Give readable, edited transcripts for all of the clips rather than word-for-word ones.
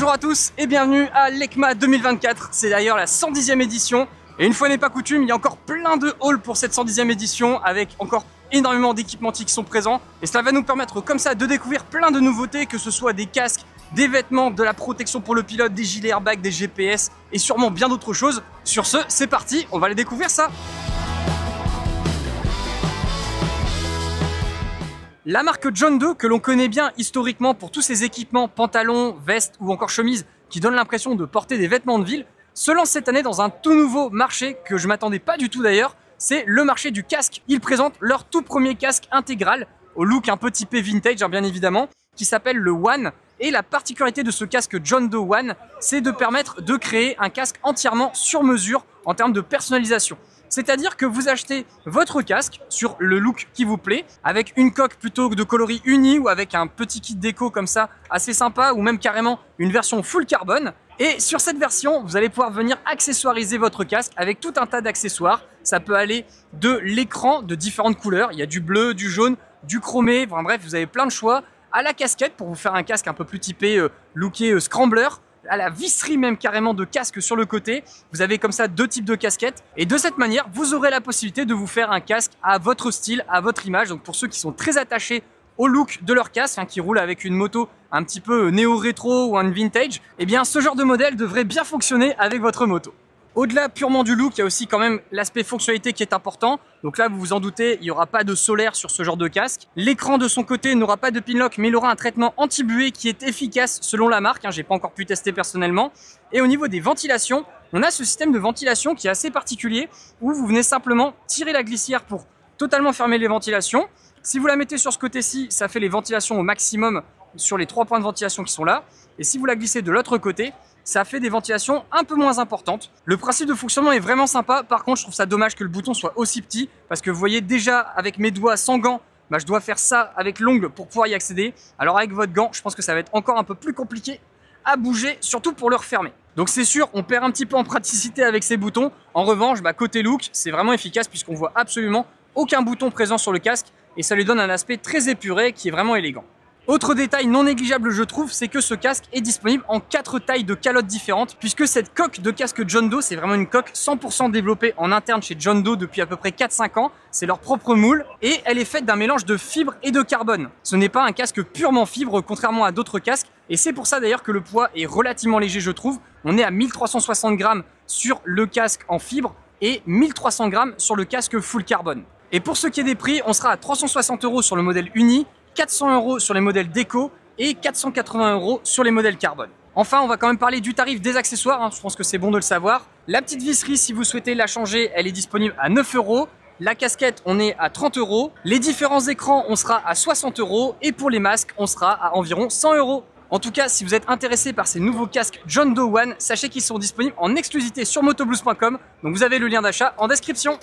Bonjour à tous et bienvenue à l'EICMA 2024. C'est d'ailleurs la 110e édition. Et une fois n'est pas coutume, il y a encore plein de halls pour cette 110e édition avec encore énormément d'équipementiers qui sont présents. Et cela va nous permettre comme ça de découvrir plein de nouveautés, que ce soit des casques, des vêtements, de la protection pour le pilote, des gilets airbags, des GPS et sûrement bien d'autres choses. Sur ce, c'est parti, on va aller découvrir ça. La marque John Doe, que l'on connaît bien historiquement pour tous ses équipements, pantalons, vestes ou encore chemises qui donnent l'impression de porter des vêtements de ville, se lance cette année dans un tout nouveau marché que je m'attendais pas du tout d'ailleurs, c'est le marché du casque. Ils présentent leur tout premier casque intégral, au look un peu typé vintage bien évidemment, qui s'appelle le One. Et la particularité de ce casque John Doe One, c'est de permettre de créer un casque entièrement sur mesure en termes de personnalisation. C'est-à-dire que vous achetez votre casque sur le look qui vous plaît, avec une coque plutôt de coloris uni ou avec un petit kit déco comme ça, assez sympa, ou même carrément une version full carbone. Et sur cette version, vous allez pouvoir venir accessoiriser votre casque avec tout un tas d'accessoires. Ça peut aller de l'écran de différentes couleurs, il y a du bleu, du jaune, du chromé, enfin bref, vous avez plein de choix, à la casquette pour vous faire un casque un peu plus typé looké scrambler, à la visserie même carrément de casque sur le côté. Vous avez comme ça deux types de casquettes et de cette manière vous aurez la possibilité de vous faire un casque à votre style, à votre image. Donc pour ceux qui sont très attachés au look de leur casque, qui roule avec une moto un petit peu néo-rétro ou un vintage, eh bien ce genre de modèle devrait bien fonctionner avec votre moto. Au-delà purement du look, il y a aussi quand même l'aspect fonctionnalité qui est important. Donc là, vous vous en doutez, il n'y aura pas de solaire sur ce genre de casque. L'écran de son côté n'aura pas de pinlock, mais il aura un traitement anti-buée qui est efficace selon la marque. J'ai pas encore pu tester personnellement. Et au niveau des ventilations, on a ce système de ventilation qui est assez particulier, où vous venez simplement tirer la glissière pour totalement fermer les ventilations. Si vous la mettez sur ce côté-ci, ça fait les ventilations au maximum sur les 3 points de ventilation qui sont là. Et si vous la glissez de l'autre côté, ça fait des ventilations un peu moins importantes. Le principe de fonctionnement est vraiment sympa. Par contre, je trouve ça dommage que le bouton soit aussi petit parce que vous voyez déjà avec mes doigts sans gants, je dois faire ça avec l'ongle pour pouvoir y accéder. Alors avec votre gant, je pense que ça va être encore un peu plus compliqué à bouger, surtout pour le refermer. Donc c'est sûr, on perd un petit peu en praticité avec ces boutons. En revanche, côté look, c'est vraiment efficace puisqu'on voit absolument aucun bouton présent sur le casque et ça lui donne un aspect très épuré qui est vraiment élégant. Autre détail non négligeable je trouve, c'est que ce casque est disponible en 4 tailles de calottes différentes, puisque cette coque de casque John Doe, c'est vraiment une coque 100% développée en interne chez John Doe depuis à peu près 4-5 ans. C'est leur propre moule et elle est faite d'un mélange de fibre et de carbone. Ce n'est pas un casque purement fibre contrairement à d'autres casques et c'est pour ça d'ailleurs que le poids est relativement léger je trouve. On est à 1360 grammes sur le casque en fibre et 1300 grammes sur le casque full carbone. Et pour ce qui est des prix, on sera à 360 € sur le modèle uni, 400 € sur les modèles déco et 480 € sur les modèles carbone. Enfin, on va quand même parler du tarif des accessoires, je pense que c'est bon de le savoir. La petite visserie, si vous souhaitez la changer, elle est disponible à 9 €. La casquette, on est à 30 €. Les différents écrans, on sera à 60 € et pour les masques, on sera à environ 100 €. En tout cas, si vous êtes intéressé par ces nouveaux casques John Doe One, sachez qu'ils sont disponibles en exclusivité sur motoblues.com, donc vous avez le lien d'achat en description.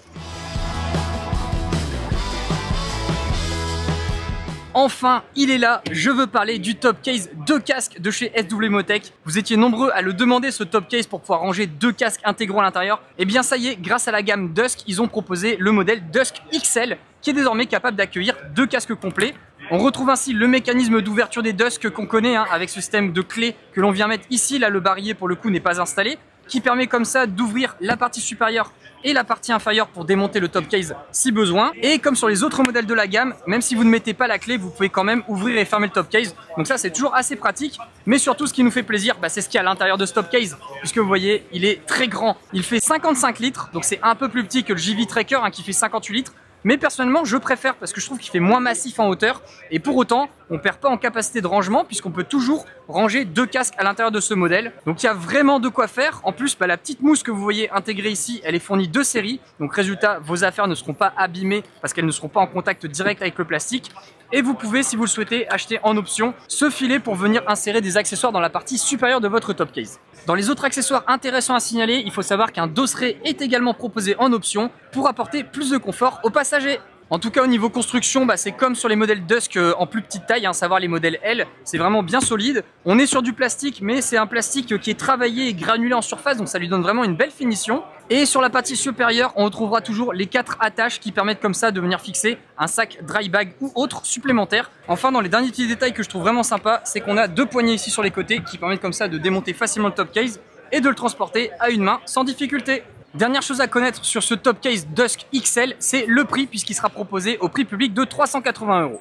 Enfin, il est là, je veux parler du top case de casques de chez SW Motech. Vous étiez nombreux à le demander ce top case pour pouvoir ranger 2 casques intégraux à l'intérieur. Et bien ça y est, grâce à la gamme Dusk, ils ont proposé le modèle Dusk XL qui est désormais capable d'accueillir 2 casques complets. On retrouve ainsi le mécanisme d'ouverture des Dusk qu'on connaît avec ce système de clé que l'on vient mettre ici. Là, le barillet pour le coup n'est pas installé, qui permet comme ça d'ouvrir la partie supérieure et la partie inférieure pour démonter le top case si besoin. Et comme sur les autres modèles de la gamme, même si vous ne mettez pas la clé, vous pouvez quand même ouvrir et fermer le top case. Donc ça, c'est toujours assez pratique. Mais surtout, ce qui nous fait plaisir, c'est ce qu'il y a à l'intérieur de ce top case. Puisque vous voyez, il est très grand. Il fait 55 litres, donc c'est un peu plus petit que le JV Tracker qui fait 58 litres. Mais personnellement, je préfère parce que je trouve qu'il fait moins massif en hauteur. Et pour autant, on ne perd pas en capacité de rangement puisqu'on peut toujours ranger 2 casques à l'intérieur de ce modèle. Donc il y a vraiment de quoi faire. En plus, la petite mousse que vous voyez intégrée ici, elle est fournie de série. Donc résultat, vos affaires ne seront pas abîmées parce qu'elles ne seront pas en contact direct avec le plastique. Et vous pouvez, si vous le souhaitez, acheter en option ce filet pour venir insérer des accessoires dans la partie supérieure de votre top case. Dans les autres accessoires intéressants à signaler, il faut savoir qu'un dosseret est également proposé en option pour apporter plus de confort aux passagers. En tout cas au niveau construction, c'est comme sur les modèles Dusk en plus petite taille, à savoir les modèles L, c'est vraiment bien solide. On est sur du plastique, mais c'est un plastique qui est travaillé et granulé en surface, donc ça lui donne vraiment une belle finition. Et sur la partie supérieure, on retrouvera toujours les 4 attaches qui permettent comme ça de venir fixer un sac dry bag ou autre supplémentaire. Enfin, dans les derniers petits détails que je trouve vraiment sympa, c'est qu'on a 2 poignées ici sur les côtés qui permettent comme ça de démonter facilement le top case et de le transporter à une main sans difficulté. Dernière chose à connaître sur ce top case Dusk XL, c'est le prix puisqu'il sera proposé au prix public de 380 €.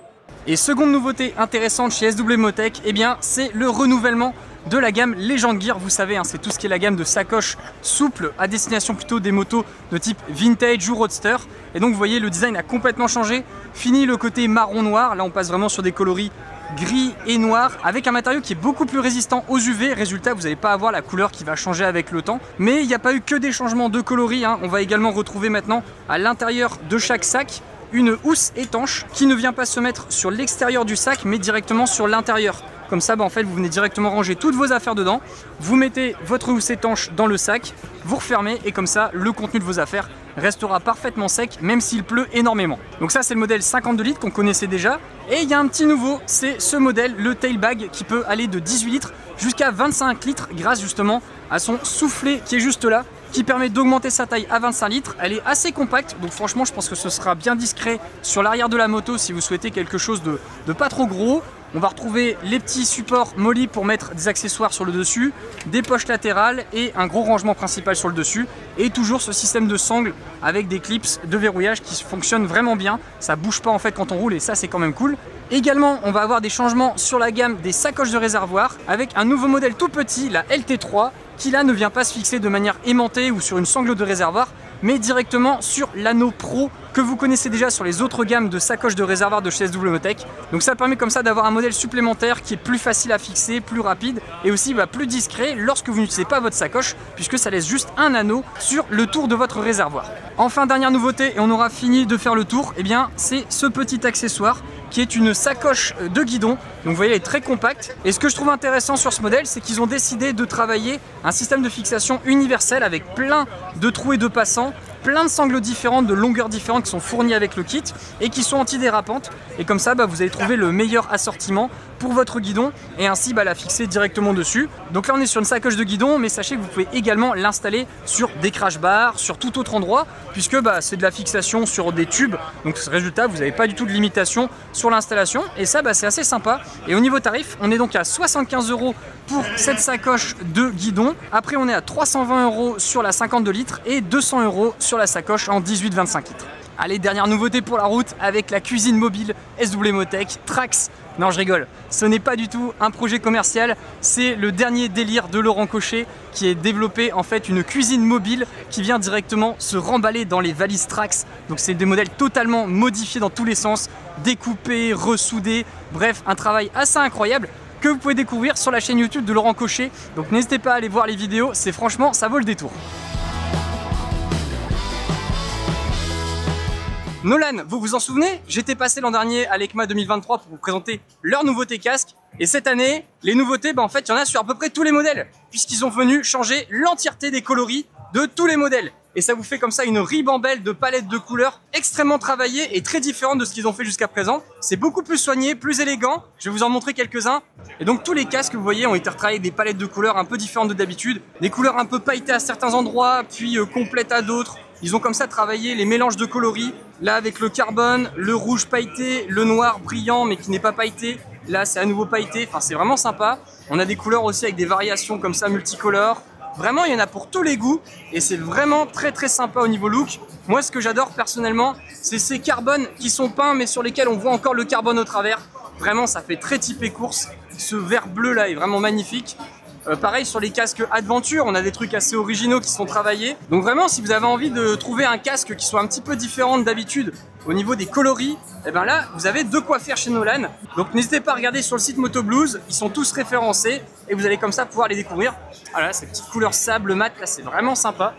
Et seconde nouveauté intéressante chez SW Motech, eh bien c'est le renouvellement de la gamme Legend Gear. Vous savez, hein, c'est tout ce qui est la gamme de sacoches souples à destination plutôt des motos de type vintage ou roadster. Et donc vous voyez, le design a complètement changé. Fini le côté marron noir, là on passe vraiment sur des coloris gris et noir avec un matériau qui est beaucoup plus résistant aux UV. Résultat, vous n'allez pas avoir la couleur qui va changer avec le temps. Mais il n'y a pas eu que des changements de coloris, hein. On va également retrouver maintenant à l'intérieur de chaque sac une housse étanche qui ne vient pas se mettre sur l'extérieur du sac mais directement sur l'intérieur. Comme ça, en fait, vous venez directement ranger toutes vos affaires dedans, vous mettez votre housse étanche dans le sac, vous refermez et comme ça, le contenu de vos affaires restera parfaitement sec même s'il pleut énormément. Donc ça, c'est le modèle 52 litres qu'on connaissait déjà. Et il y a un petit nouveau, c'est ce modèle, le tailbag, qui peut aller de 18 litres jusqu'à 25 litres grâce justement à son soufflet qui est juste là, qui permet d'augmenter sa taille à 25 litres. Elle est assez compacte, donc franchement je pense que ce sera bien discret sur l'arrière de la moto si vous souhaitez quelque chose de pas trop gros. On va retrouver les petits supports molly pour mettre des accessoires sur le dessus, des poches latérales et un gros rangement principal sur le dessus. Et toujours ce système de sangle avec des clips de verrouillage qui fonctionnent vraiment bien. Ça bouge pas en fait quand on roule et ça c'est quand même cool. Également, on va avoir des changements sur la gamme des sacoches de réservoir avec un nouveau modèle tout petit, la LT3, qui là ne vient pas se fixer de manière aimantée ou sur une sangle de réservoir, mais directement sur l'anneau Pro que vous connaissez déjà sur les autres gammes de sacoches de réservoir de chez SW Motech. Donc ça permet comme ça d'avoir un modèle supplémentaire qui est plus facile à fixer, plus rapide et aussi plus discret lorsque vous n'utilisez pas votre sacoche puisque ça laisse juste un anneau sur le tour de votre réservoir. Enfin, dernière nouveauté et on aura fini de faire le tour, eh bien c'est ce petit accessoire qui est une sacoche de guidon. Donc vous voyez, elle est très compacte. Et ce que je trouve intéressant sur ce modèle, c'est qu'ils ont décidé de travailler un système de fixation universel avec plein de trous et de passants, plein de sangles différentes, de longueurs différentes qui sont fournies avec le kit et qui sont antidérapantes. Et comme ça, vous allez trouver le meilleur assortiment pour votre guidon et ainsi la fixer directement dessus. Donc là, on est sur une sacoche de guidon, mais sachez que vous pouvez également l'installer sur des crash bars, sur tout autre endroit, puisque c'est de la fixation sur des tubes. Donc résultat, vous n'avez pas du tout de limitation sur l'installation et ça, c'est assez sympa. Et au niveau tarif, on est donc à 75 € pour cette sacoche de guidon. Après, on est à 320 € sur la 52 litres et 200 € sur la sacoche en 18-25 litres. Allez, dernière nouveauté pour la route avec la cuisine mobile SW Motech Trax. Non, je rigole, ce n'est pas du tout un projet commercial, c'est le dernier délire de Laurent Cochet qui est développé en fait une cuisine mobile qui vient directement se remballer dans les valises Trax. Donc c'est des modèles totalement modifiés dans tous les sens, découpés, ressoudés, bref, un travail assez incroyable que vous pouvez découvrir sur la chaîne YouTube de Laurent Cochet. Donc n'hésitez pas à aller voir les vidéos, c'est franchement, ça vaut le détour. Nolan, vous vous en souvenez? J'étais passé l'an dernier à l'EICMA 2023 pour vous présenter leurs nouveautés casques. Et cette année, les nouveautés, en fait, il y en a sur à peu près tous les modèles, puisqu'ils ont venu changer l'entièreté des coloris de tous les modèles. Et ça vous fait comme ça une ribambelle de palettes de couleurs extrêmement travaillées et très différentes de ce qu'ils ont fait jusqu'à présent. C'est beaucoup plus soigné, plus élégant. Je vais vous en montrer quelques-uns. Et donc tous les casques que vous voyez ont été retravaillés avec des palettes de couleurs un peu différentes de d'habitude. Des couleurs un peu pailletées à certains endroits, puis complètes à d'autres. Ils ont comme ça travaillé les mélanges de coloris. Là avec le carbone, le rouge pailleté, le noir brillant mais qui n'est pas pailleté. Là c'est à nouveau pailleté, enfin c'est vraiment sympa. On a des couleurs aussi avec des variations comme ça multicolores. Vraiment il y en a pour tous les goûts et c'est vraiment très très sympa au niveau look. Moi ce que j'adore personnellement c'est ces carbones qui sont peints mais sur lesquels on voit encore le carbone au travers. Vraiment ça fait très typé course. Ce vert bleu là est vraiment magnifique. Pareil sur les casques Adventure, on a des trucs assez originaux qui sont travaillés. Donc vraiment, si vous avez envie de trouver un casque qui soit un petit peu différent d'habitude au niveau des coloris, et là, vous avez de quoi faire chez Nolan. Donc n'hésitez pas à regarder sur le site Motoblues, ils sont tous référencés et vous allez comme ça pouvoir les découvrir. Voilà, ces petites couleurs sable mat, là c'est vraiment sympa.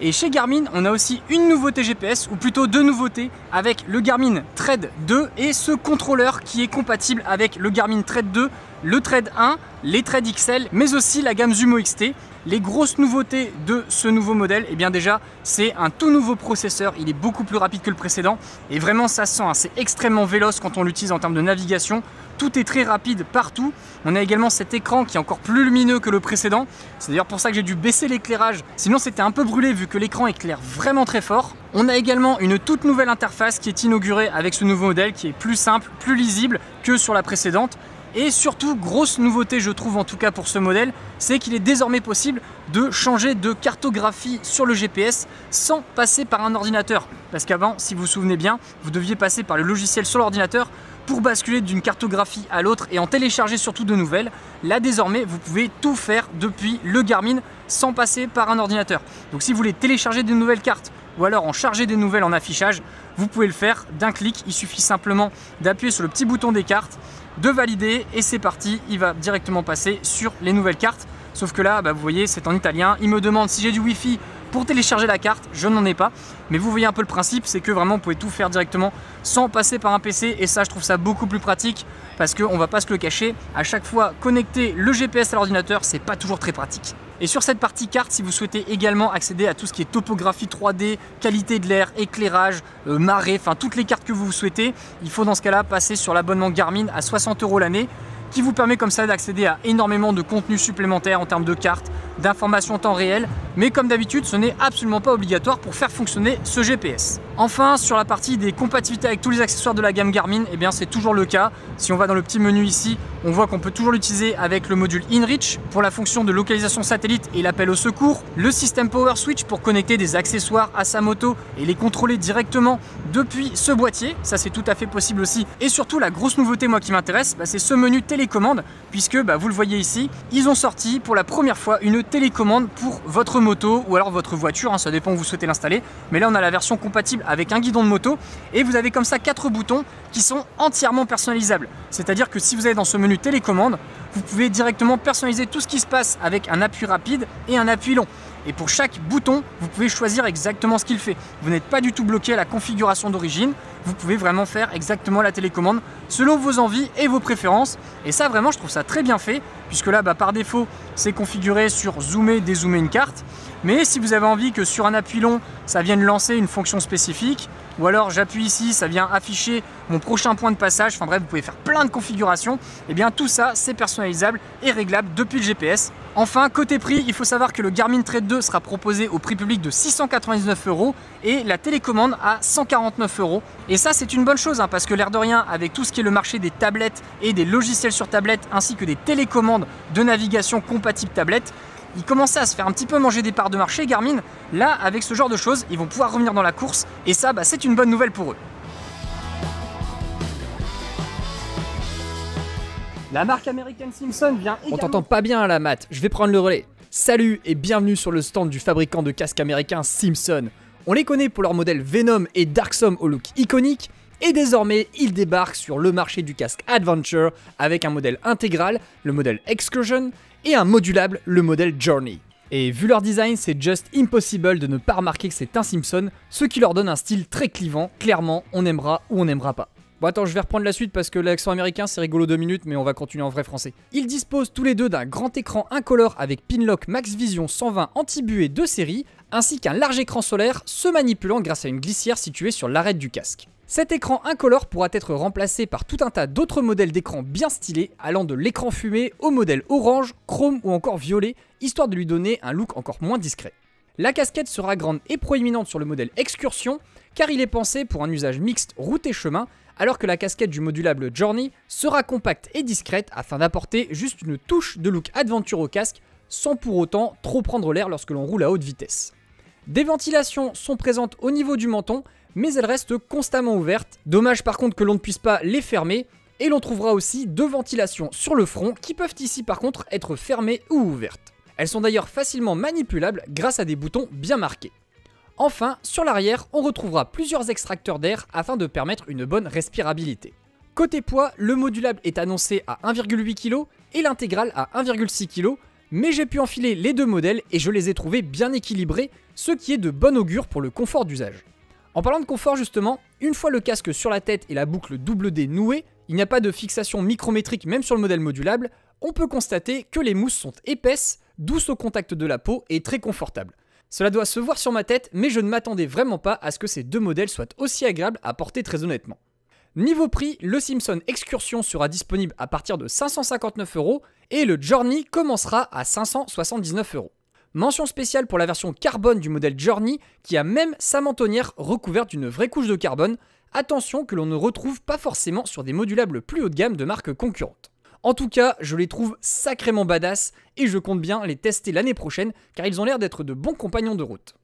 Et chez Garmin, on a aussi une nouveauté GPS, ou plutôt deux nouveautés, avec le Garmin Thread 2 et ce contrôleur qui est compatible avec le Garmin Thread 2 le Thread 1, les Thread XL, mais aussi la gamme Zumo XT. Les grosses nouveautés de ce nouveau modèle, eh bien déjà, c'est un tout nouveau processeur, il est beaucoup plus rapide que le précédent et vraiment ça se sent, hein, c'est extrêmement véloce quand on l'utilise en termes de navigation. Tout est très rapide partout. On a également cet écran qui est encore plus lumineux que le précédent. C'est d'ailleurs pour ça que j'ai dû baisser l'éclairage, sinon c'était un peu brûlé vu que l'écran éclaire vraiment très fort. On a également une toute nouvelle interface qui est inaugurée avec ce nouveau modèle qui est plus simple, plus lisible que sur la précédente. Et surtout, grosse nouveauté je trouve en tout cas pour ce modèle, c'est qu'il est désormais possible de changer de cartographie sur le GPS sans passer par un ordinateur. Parce qu'avant, si vous vous souvenez bien, vous deviez passer par le logiciel sur l'ordinateur pour basculer d'une cartographie à l'autre et en télécharger surtout de nouvelles. Là désormais, vous pouvez tout faire depuis le Garmin sans passer par un ordinateur. Donc si vous voulez télécharger de nouvelles cartes ou alors en charger des nouvelles en affichage, vous pouvez le faire d'un clic. Il suffit simplement d'appuyer sur le petit bouton des cartes, de valider et c'est parti, il va directement passer sur les nouvelles cartes. Sauf que là, vous voyez, c'est en italien. Il me demande si j'ai du Wi-Fi pour télécharger la carte, je n'en ai pas. Mais vous voyez un peu le principe, c'est que vraiment vous pouvez tout faire directement sans passer par un PC. Et ça, je trouve ça beaucoup plus pratique parce qu'on va pas se le cacher. À chaque fois, connecter le GPS à l'ordinateur, c'est pas toujours très pratique. Et sur cette partie carte, si vous souhaitez également accéder à tout ce qui est topographie 3D, qualité de l'air, éclairage, marée, enfin toutes les cartes que vous souhaitez, il faut dans ce cas-là passer sur l'abonnement Garmin à 60 € l'année, qui vous permet comme ça d'accéder à énormément de contenu supplémentaire en termes de cartes, d'informations en temps réel, mais comme d'habitude, ce n'est absolument pas obligatoire pour faire fonctionner ce GPS. Enfin, sur la partie des compatibilités avec tous les accessoires de la gamme Garmin, eh bien c'est toujours le cas. Si on va dans le petit menu ici, on voit qu'on peut toujours l'utiliser avec le module InReach pour la fonction de localisation satellite et l'appel au secours, le système Power Switch pour connecter des accessoires à sa moto et les contrôler directement depuis ce boîtier, ça c'est tout à fait possible aussi. Et surtout la grosse nouveauté moi qui m'intéresse, c'est ce menu télécommande, puisque vous le voyez ici, ils ont sorti pour la première fois une télécommande pour votre moto ou alors votre voiture, hein, ça dépend où vous souhaitez l'installer. Mais là on a la version compatible avec un guidon de moto et vous avez comme ça 4 boutons qui sont entièrement personnalisables. C'est-à-dire que si vous allez dans ce menu télécommande, vous pouvez directement personnaliser tout ce qui se passe avec un appui rapide et un appui long. Et pour chaque bouton, vous pouvez choisir exactement ce qu'il fait. Vous n'êtes pas du tout bloqué à la configuration d'origine. Vous pouvez vraiment faire exactement la télécommande selon vos envies et vos préférences. Et ça, vraiment, je trouve ça très bien fait, puisque là, par défaut, c'est configuré sur zoomer, dézoomer une carte. Mais si vous avez envie que sur un appui long, ça vienne lancer une fonction spécifique, ou alors j'appuie ici, ça vient afficher mon prochain point de passage, enfin bref, vous pouvez faire plein de configurations, et bien tout ça c'est personnalisable et réglable depuis le GPS. Enfin, côté prix, il faut savoir que le Garmin Thread 2 sera proposé au prix public de 699 € et la télécommande à 149 €. Et ça c'est une bonne chose, hein, parce que l'air de rien, avec tout ce qui est le marché des tablettes et des logiciels sur tablette, ainsi que des télécommandes de navigation compatibles tablettes, ils commençaient à se faire un petit peu manger des parts de marché, Garmin. Là, avec ce genre de choses, ils vont pouvoir revenir dans la course et ça, c'est une bonne nouvelle pour eux. La marque américaine Simpson vient également... On t'entend pas bien à la mat, je vais prendre le relais. Salut et bienvenue sur le stand du fabricant de casques américain Simpson. On les connaît pour leurs modèles Venom et Darksome au look iconique, et désormais ils débarquent sur le marché du casque Adventure avec un modèle intégral, le modèle Excursion, et un modulable, le modèle Journey. Et vu leur design, c'est just impossible de ne pas remarquer que c'est un Simpson, ce qui leur donne un style très clivant. Clairement, on aimera ou on n'aimera pas. Bon attends, je vais reprendre la suite parce que l'accent américain c'est rigolo 2 minutes, mais on va continuer en vrai français. Ils disposent tous les deux d'un grand écran incolore avec Pinlock Max Vision 120 anti-buée de série, ainsi qu'un large écran solaire se manipulant grâce à une glissière située sur l'arête du casque. Cet écran incolore pourra être remplacé par tout un tas d'autres modèles d'écran bien stylés, allant de l'écran fumé au modèle orange, chrome ou encore violet, histoire de lui donner un look encore moins discret. La casquette sera grande et proéminente sur le modèle Excursion, car il est pensé pour un usage mixte route et chemin, alors que la casquette du modulable Journey sera compacte et discrète afin d'apporter juste une touche de look adventure au casque, sans pour autant trop prendre l'air lorsque l'on roule à haute vitesse. Des ventilations sont présentes au niveau du menton, mais elles restent constamment ouvertes. Dommage par contre que l'on ne puisse pas les fermer, et l'on trouvera aussi 2 ventilations sur le front qui peuvent ici par contre être fermées ou ouvertes. Elles sont d'ailleurs facilement manipulables grâce à des boutons bien marqués. Enfin, sur l'arrière, on retrouvera plusieurs extracteurs d'air afin de permettre une bonne respirabilité. Côté poids, le modulable est annoncé à 1,8 kg et l'intégral à 1,6 kg, mais j'ai pu enfiler les 2 modèles et je les ai trouvés bien équilibrés, ce qui est de bon augure pour le confort d'usage. En parlant de confort justement, une fois le casque sur la tête et la boucle double D nouée, Il n'y a pas de fixation micrométrique même sur le modèle modulable, on peut constater que les mousses sont épaisses, douces au contact de la peau et très confortables. Cela doit se voir sur ma tête, mais je ne m'attendais vraiment pas à ce que ces deux modèles soient aussi agréables à porter très honnêtement. Niveau prix, le Simpson Excursion sera disponible à partir de 559 € et le Journey commencera à 579 €. Mention spéciale pour la version carbone du modèle Journey qui a même sa mentonnière recouverte d'une vraie couche de carbone. Attention que l'on ne retrouve pas forcément sur des modulables plus haut de gamme de marques concurrentes. En tout cas, je les trouve sacrément badass et je compte bien les tester l'année prochaine car ils ont l'air d'être de bons compagnons de route.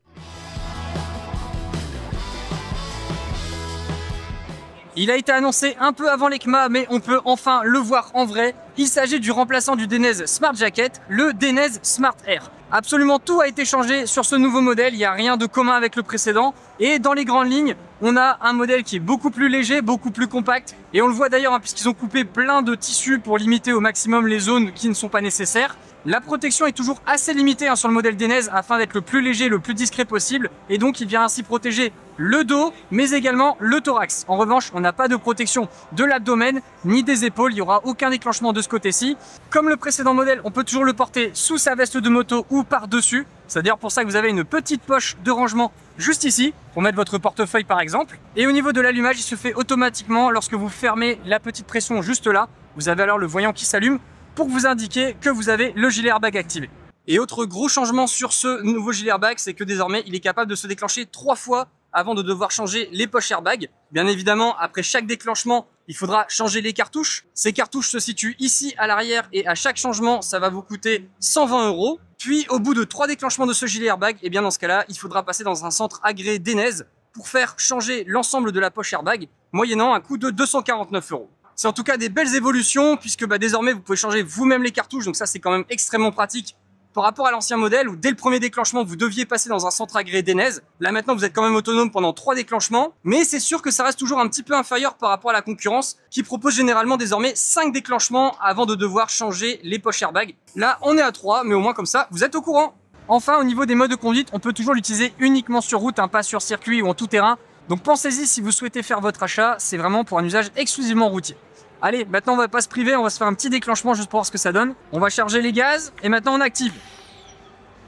Il a été annoncé un peu avant l'ECMA, mais on peut enfin le voir en vrai. Il s'agit du remplaçant du Dainese Smart Jacket, le Dainese Smart Air. Absolument tout a été changé sur ce nouveau modèle, il n'y a rien de commun avec le précédent. Et dans les grandes lignes, on a un modèle qui est beaucoup plus léger, beaucoup plus compact. Et on le voit d'ailleurs, puisqu'ils ont coupé plein de tissus pour limiter au maximum les zones qui ne sont pas nécessaires. La protection est toujours assez limitée sur le modèle Dainese afin d'être le plus léger, le plus discret possible. Et donc il vient ainsi protéger le dos, mais également le thorax. En revanche, on n'a pas de protection de l'abdomen ni des épaules. Il n'y aura aucun déclenchement de ce côté-ci. Comme le précédent modèle, on peut toujours le porter sous sa veste de moto ou par-dessus. C'est d'ailleurs pour ça que vous avez une petite poche de rangement juste ici, pour mettre votre portefeuille par exemple. Et au niveau de l'allumage, il se fait automatiquement lorsque vous fermez la petite pression juste là. Vous avez alors le voyant qui s'allume pour vous indiquer que vous avez le gilet airbag activé. Et autre gros changement sur ce nouveau gilet airbag, c'est que désormais, il est capable de se déclencher 3 fois avant de devoir changer les poches airbag. Bien évidemment, après chaque déclenchement, il faudra changer les cartouches. Ces cartouches se situent ici à l'arrière et à chaque changement, ça va vous coûter 120 €. Puis au bout de 3 déclenchements de ce gilet airbag, et bien dans ce cas-là, il faudra passer dans un centre agréé Dainese pour faire changer l'ensemble de la poche airbag, moyennant un coût de 249 €. C'est en tout cas des belles évolutions puisque désormais vous pouvez changer vous-même les cartouches, donc ça c'est quand même extrêmement pratique par rapport à l'ancien modèle où dès le premier déclenchement vous deviez passer dans un centre agréé Dainese. Là maintenant vous êtes quand même autonome pendant 3 déclenchements, mais c'est sûr que ça reste toujours un petit peu inférieur par rapport à la concurrence qui propose généralement désormais 5 déclenchements avant de devoir changer les poches airbag. Là on est à 3, mais au moins comme ça vous êtes au courant. Enfin au niveau des modes de conduite, on peut toujours l'utiliser uniquement sur route, pas sur circuit ou en tout terrain. Donc pensez-y si vous souhaitez faire votre achat, c'est vraiment pour un usage exclusivement routier. Allez, maintenant on va pas se priver, on va se faire un petit déclenchement juste pour voir ce que ça donne. On va charger les gaz et maintenant on active.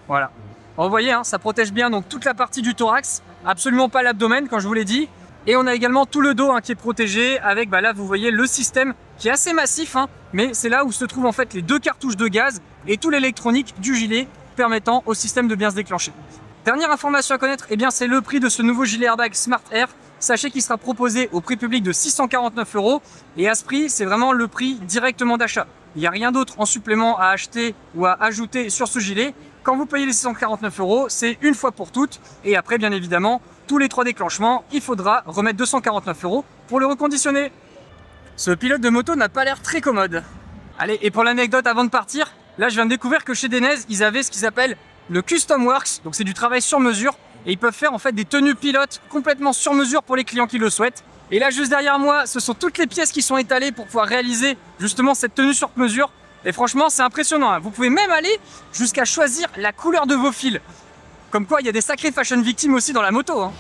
Voilà. Vous voyez, ça protège bien donc toute la partie du thorax, absolument pas l'abdomen comme je vous l'ai dit. Et on a également tout le dos qui est protégé avec, là vous voyez le système qui est assez massif, mais c'est là où se trouvent en fait les 2 cartouches de gaz et tout l'électronique du gilet permettant au système de bien se déclencher. Dernière information à connaître, c'est le prix de ce nouveau gilet airbag Smart Air. Sachez qu'il sera proposé au prix public de 649 € et à ce prix, c'est vraiment le prix directement d'achat. Il n'y a rien d'autre en supplément à acheter ou à ajouter sur ce gilet. Quand vous payez les 649 €, c'est une fois pour toutes. Et après, bien évidemment, tous les 3 déclenchements, il faudra remettre 249 € pour le reconditionner. Ce pilote de moto n'a pas l'air très commode. Allez, et pour l'anecdote avant de partir, là je viens de découvrir que chez Dainese, ils avaient ce qu'ils appellent le Custom Works, donc c'est du travail sur mesure. Et ils peuvent faire en fait des tenues pilotes complètement sur mesure pour les clients qui le souhaitent. Et là juste derrière moi, ce sont toutes les pièces qui sont étalées pour pouvoir réaliser justement cette tenue sur mesure. Et franchement c'est impressionnant, Vous pouvez même aller jusqu'à choisir la couleur de vos fils. Comme quoi il y a des sacrées fashion victimes aussi dans la moto.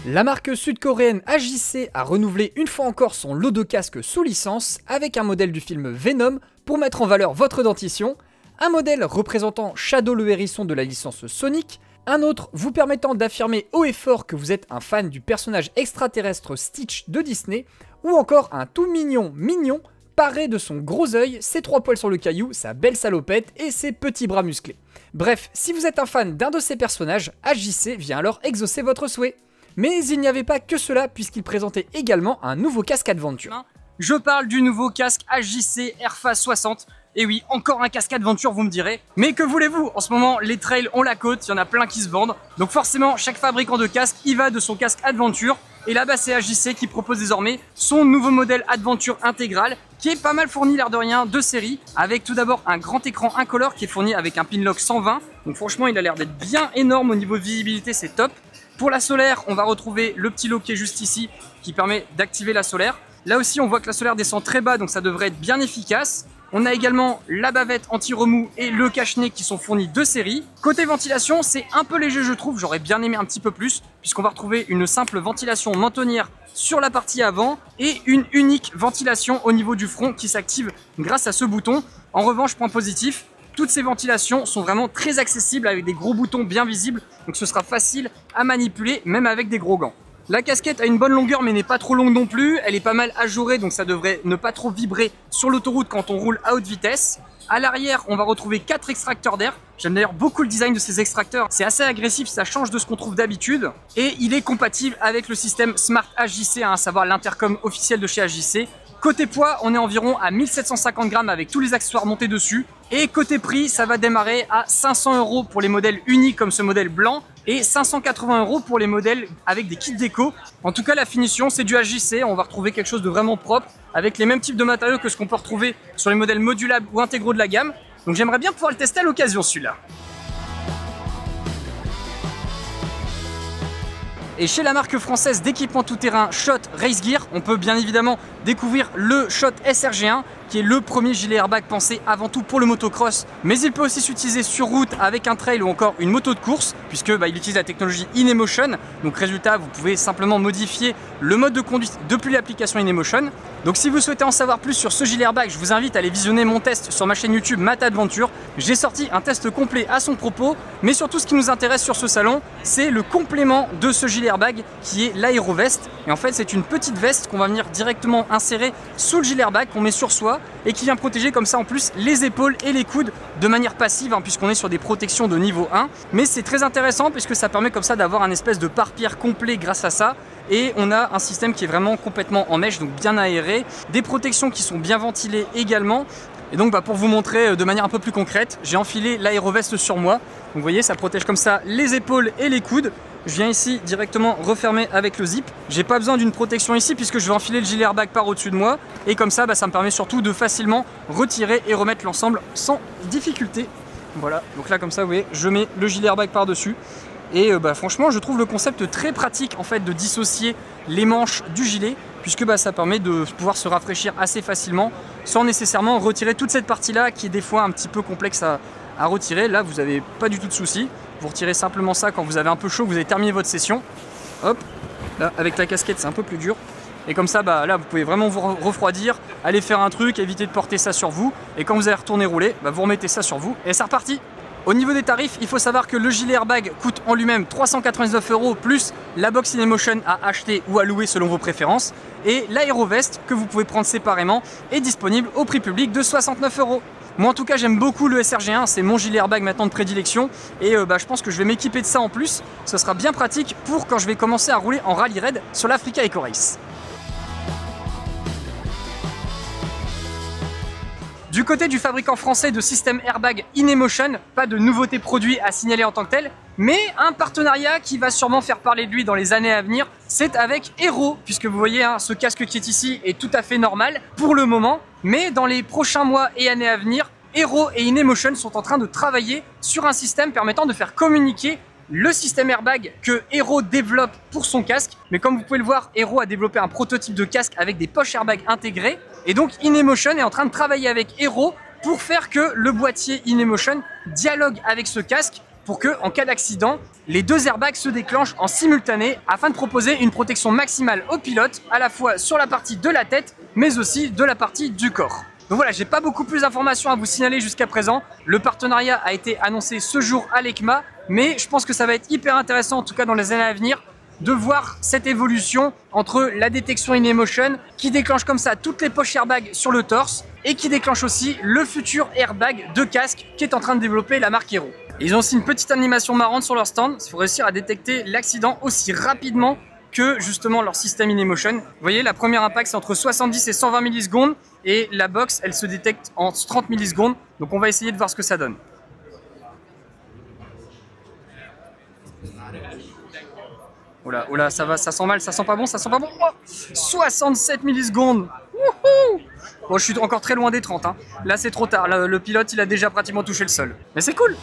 La marque sud-coréenne AJC a renouvelé une fois encore son lot de casques sous licence avec un modèle du film Venom pour mettre en valeur votre dentition. Un modèle représentant Shadow le hérisson de la licence Sonic, un autre vous permettant d'affirmer haut et fort que vous êtes un fan du personnage extraterrestre Stitch de Disney, ou encore un tout mignon paré de son gros œil, ses 3 poils sur le caillou, sa belle salopette et ses petits bras musclés. Bref, si vous êtes un fan d'un de ces personnages, AJC vient alors exaucer votre souhait. Mais il n'y avait pas que cela puisqu'il présentait également un nouveau casque Adventure. Je parle du nouveau casque AJC Airphase 60. Et oui, encore un casque Adventure, vous me direz. Mais que voulez-vous? En ce moment, les trails ont la côte, il y en a plein qui se vendent. Donc forcément, chaque fabricant de casque y va de son casque Adventure. Et là-bas, c'est AJC qui propose désormais son nouveau modèle Adventure intégral, qui est pas mal fourni, l'air de rien, de série. Avec tout d'abord un grand écran incolore qui est fourni avec un Pinlock 120. Donc franchement, il a l'air d'être bien énorme au niveau de visibilité, c'est top. Pour la solaire, on va retrouver le petit lot qui est juste ici, qui permet d'activer la solaire. Là aussi, on voit que la solaire descend très bas, donc ça devrait être bien efficace. On a également la bavette anti-remous et le cache-nez qui sont fournis de série. Côté ventilation, c'est un peu léger je trouve, j'aurais bien aimé un petit peu plus, puisqu'on va retrouver une simple ventilation mentonnière sur la partie avant et une unique ventilation au niveau du front qui s'active grâce à ce bouton. En revanche, point positif, toutes ces ventilations sont vraiment très accessibles avec des gros boutons bien visibles, donc ce sera facile à manipuler même avec des gros gants. La casquette a une bonne longueur mais n'est pas trop longue non plus, elle est pas mal ajourée donc ça devrait ne pas trop vibrer sur l'autoroute quand on roule à haute vitesse. À l'arrière, on va retrouver 4 extracteurs d'air. J'aime d'ailleurs beaucoup le design de ces extracteurs, c'est assez agressif, ça change de ce qu'on trouve d'habitude. Et il est compatible avec le système Smart HJC, à savoir l'intercom officiel de chez HJC. Côté poids, on est environ à 1750 grammes avec tous les accessoires montés dessus. Et côté prix, ça va démarrer à 500 € pour les modèles unis comme ce modèle blanc et 580 € pour les modèles avec des kits déco. En tout cas, la finition, c'est du HJC. On va retrouver quelque chose de vraiment propre avec les mêmes types de matériaux que ce qu'on peut retrouver sur les modèles modulables ou intégraux de la gamme. Donc j'aimerais bien pouvoir le tester à l'occasion celui-là. Et chez la marque française d'équipement tout-terrain Schott Race Gear, on peut bien évidemment découvrir le Schott SRG1 qui est le premier gilet airbag pensé avant tout pour le motocross, mais il peut aussi s'utiliser sur route avec un trail ou encore une moto de course puisque il utilise la technologie InEmotion. Donc résultat, vous pouvez simplement modifier le mode de conduite depuis l'application InEmotion. Donc si vous souhaitez en savoir plus sur ce gilet airbag, je vous invite à aller visionner mon test sur ma chaîne YouTube Matt Adventure. J'ai sorti un test complet à son propos, mais surtout ce qui nous intéresse sur ce salon, c'est le complément de ce gilet airbag qui est l'aéroveste. Et en fait, c'est une petite veste qu'on va venir directement insérer sous le gilet airbag qu'on met sur soi et qui vient protéger comme ça en plus les épaules et les coudes de manière passive puisqu'on est sur des protections de niveau 1. Mais c'est très intéressant puisque ça permet comme ça d'avoir un espèce de pare-pierre complet grâce à ça. Et on a un système qui est vraiment complètement en mèche, donc bien aéré, des protections qui sont bien ventilées également. Et donc pour vous montrer de manière un peu plus concrète, j'ai enfilé l'aéroveste sur moi. Donc vous voyez, ça protège comme ça les épaules et les coudes. Je viens ici directement refermer avec le zip. J'ai pas besoin d'une protection ici puisque je vais enfiler le gilet airbag par au-dessus de moi. Et comme ça, ça me permet surtout de facilement retirer et remettre l'ensemble sans difficulté. Voilà, donc là comme ça, vous voyez, je mets le gilet airbag par-dessus. Et franchement, je trouve le concept très pratique en fait de dissocier les manches du gilet puisque ça permet de pouvoir se rafraîchir assez facilement sans nécessairement retirer toute cette partie-là qui est des fois un petit peu complexe à retirer. Là, vous n'avez pas du tout de souci. Vous retirez simplement ça quand vous avez un peu chaud, vous avez terminé votre session. Hop, là avec la casquette c'est un peu plus dur. Et comme ça, là vous pouvez vraiment vous refroidir, aller faire un truc, éviter de porter ça sur vous. Et quand vous allez retourner rouler, vous remettez ça sur vous et c'est reparti. Au niveau des tarifs, il faut savoir que le gilet airbag coûte en lui-même 399 € plus la box InEmotion à acheter ou à louer selon vos préférences. Et l'aéroveste que vous pouvez prendre séparément est disponible au prix public de 69 €. Moi en tout cas j'aime beaucoup le SRG1, c'est mon gilet airbag maintenant de prédilection et je pense que je vais m'équiper de ça en plus. Ce sera bien pratique pour quand je vais commencer à rouler en rallye raid sur l'Africa Eco Race. Du côté du fabricant français de système airbag InEmotion, pas de nouveautés produits à signaler en tant que tel, mais un partenariat qui va sûrement faire parler de lui dans les années à venir, c'est avec Aero, puisque vous voyez ce casque qui est ici est tout à fait normal pour le moment, mais dans les prochains mois et années à venir, Aero et InEmotion sont en train de travailler sur un système permettant de faire communiquer le système airbag que Aero développe pour son casque. Mais comme vous pouvez le voir, Aero a développé un prototype de casque avec des poches airbag intégrées. Et donc InEmotion est en train de travailler avec Aero pour faire que le boîtier InEmotion dialogue avec ce casque pour que, en cas d'accident, les deux airbags se déclenchent en simultané afin de proposer une protection maximale au pilote, à la fois sur la partie de la tête, mais aussi de la partie du corps. Donc voilà, j'ai pas beaucoup plus d'informations à vous signaler jusqu'à présent. Le partenariat a été annoncé ce jour à l'EICMA, mais je pense que ça va être hyper intéressant, en tout cas dans les années à venir, de voir cette évolution entre la détection InEmotion qui déclenche comme ça toutes les poches airbag sur le torse et qui déclenche aussi le futur airbag de casque qui est en train de développer la marque Aero. Et ils ont aussi une petite animation marrante sur leur stand, il faut réussir à détecter l'accident aussi rapidement que justement leur système InEmotion. Vous voyez, la première impact c'est entre 70 et 120 millisecondes et la box elle se détecte en 30 millisecondes, donc on va essayer de voir ce que ça donne. Oh là, ça va, ça sent mal, ça sent pas bon, ça sent pas bon. Oh, 67 millisecondes. Wouhou! Bon, je suis encore très loin des 30. Là, c'est trop tard. Le pilote, il a déjà pratiquement touché le sol. Mais c'est cool.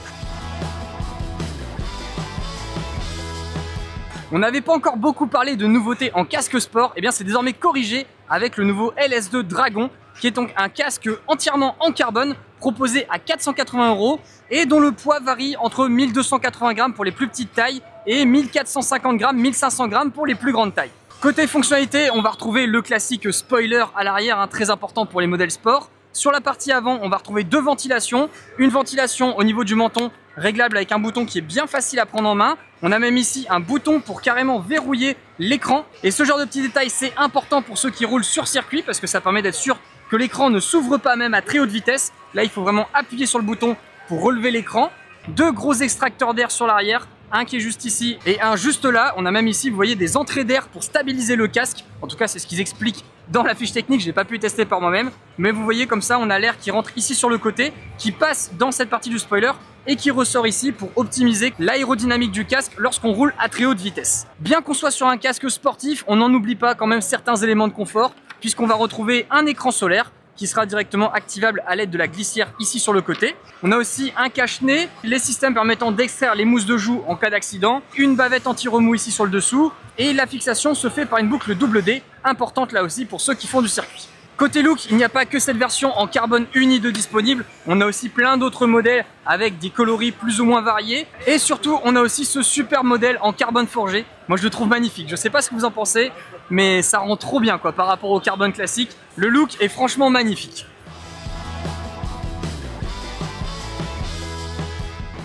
On n'avait pas encore beaucoup parlé de nouveautés en casque sport. Et bien, c'est désormais corrigé avec le nouveau LS2 Dragon qui est donc un casque entièrement en carbone proposé à 480 € et dont le poids varie entre 1280 grammes pour les plus petites tailles et 1450 grammes, 1500 grammes pour les plus grandes tailles. Côté fonctionnalité, on va retrouver le classique spoiler à l'arrière, très important pour les modèles sport. Sur la partie avant, on va retrouver deux ventilations. Une ventilation au niveau du menton, réglable avec un bouton qui est bien facile à prendre en main. On a même ici un bouton pour carrément verrouiller l'écran. Et ce genre de petits détails, c'est important pour ceux qui roulent sur circuit parce que ça permet d'être sûr que l'écran ne s'ouvre pas même à très haute vitesse. Là, il faut vraiment appuyer sur le bouton pour relever l'écran. Deux gros extracteurs d'air sur l'arrière. Un qui est juste ici et un juste là. On a même ici, vous voyez, des entrées d'air pour stabiliser le casque. En tout cas, c'est ce qu'ils expliquent dans la fiche technique. Je n'ai pas pu tester par moi-même. Mais vous voyez comme ça, on a l'air qui rentre ici sur le côté, qui passe dans cette partie du spoiler et qui ressort ici pour optimiser l'aérodynamique du casque lorsqu'on roule à très haute vitesse. Bien qu'on soit sur un casque sportif, on n'en oublie pas quand même certains éléments de confort puisqu'on va retrouver un écran solaire qui sera directement activable à l'aide de la glissière ici sur le côté. On a aussi un cache-nez, les systèmes permettant d'extraire les mousses de joue en cas d'accident, une bavette anti-remous ici sur le dessous, et la fixation se fait par une boucle double D, importante là aussi pour ceux qui font du circuit. Côté look, il n'y a pas que cette version en carbone uni de disponible, on a aussi plein d'autres modèles avec des coloris plus ou moins variés, et surtout on a aussi ce super modèle en carbone forgé. Moi je le trouve magnifique, je sais pas ce que vous en pensez, mais ça rend trop bien par rapport au carbone classique. Le look est franchement magnifique.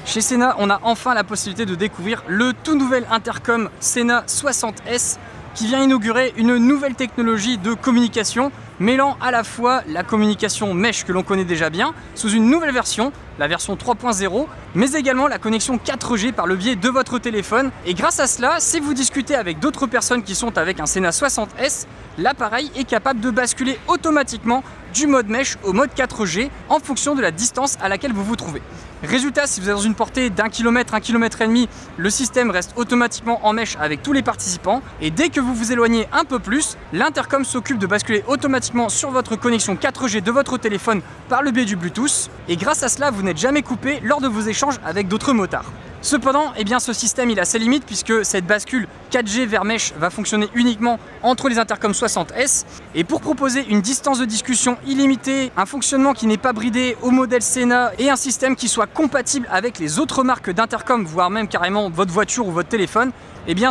Chez Sena, on a enfin la possibilité de découvrir le tout nouvel intercom Sena 60S qui vient inaugurer une nouvelle technologie de communication mêlant à la fois la communication mesh que l'on connaît déjà bien sous une nouvelle version, la version 3.0, mais également la connexion 4G par le biais de votre téléphone. Et grâce à cela, si vous discutez avec d'autres personnes qui sont avec un Sena 60S, l'appareil est capable de basculer automatiquement du mode mesh au mode 4G en fonction de la distance à laquelle vous vous trouvez. Résultat, si vous êtes dans une portée d'1 km, 1,5 km, le système reste automatiquement en mesh avec tous les participants et dès que vous vous éloignez un peu plus, l'intercom s'occupe de basculer automatiquement sur votre connexion 4G de votre téléphone par le biais du Bluetooth et grâce à cela, vous n'êtes jamais coupé lors de vos échanges avec d'autres motards. Cependant, ce système il a ses limites puisque cette bascule 4G vers mesh va fonctionner uniquement entre les intercoms 60S et pour proposer une distance de discussion illimitée, un fonctionnement qui n'est pas bridé au modèle Sena et un système qui soit compatible avec les autres marques d'intercom, voire même carrément votre voiture ou votre téléphone,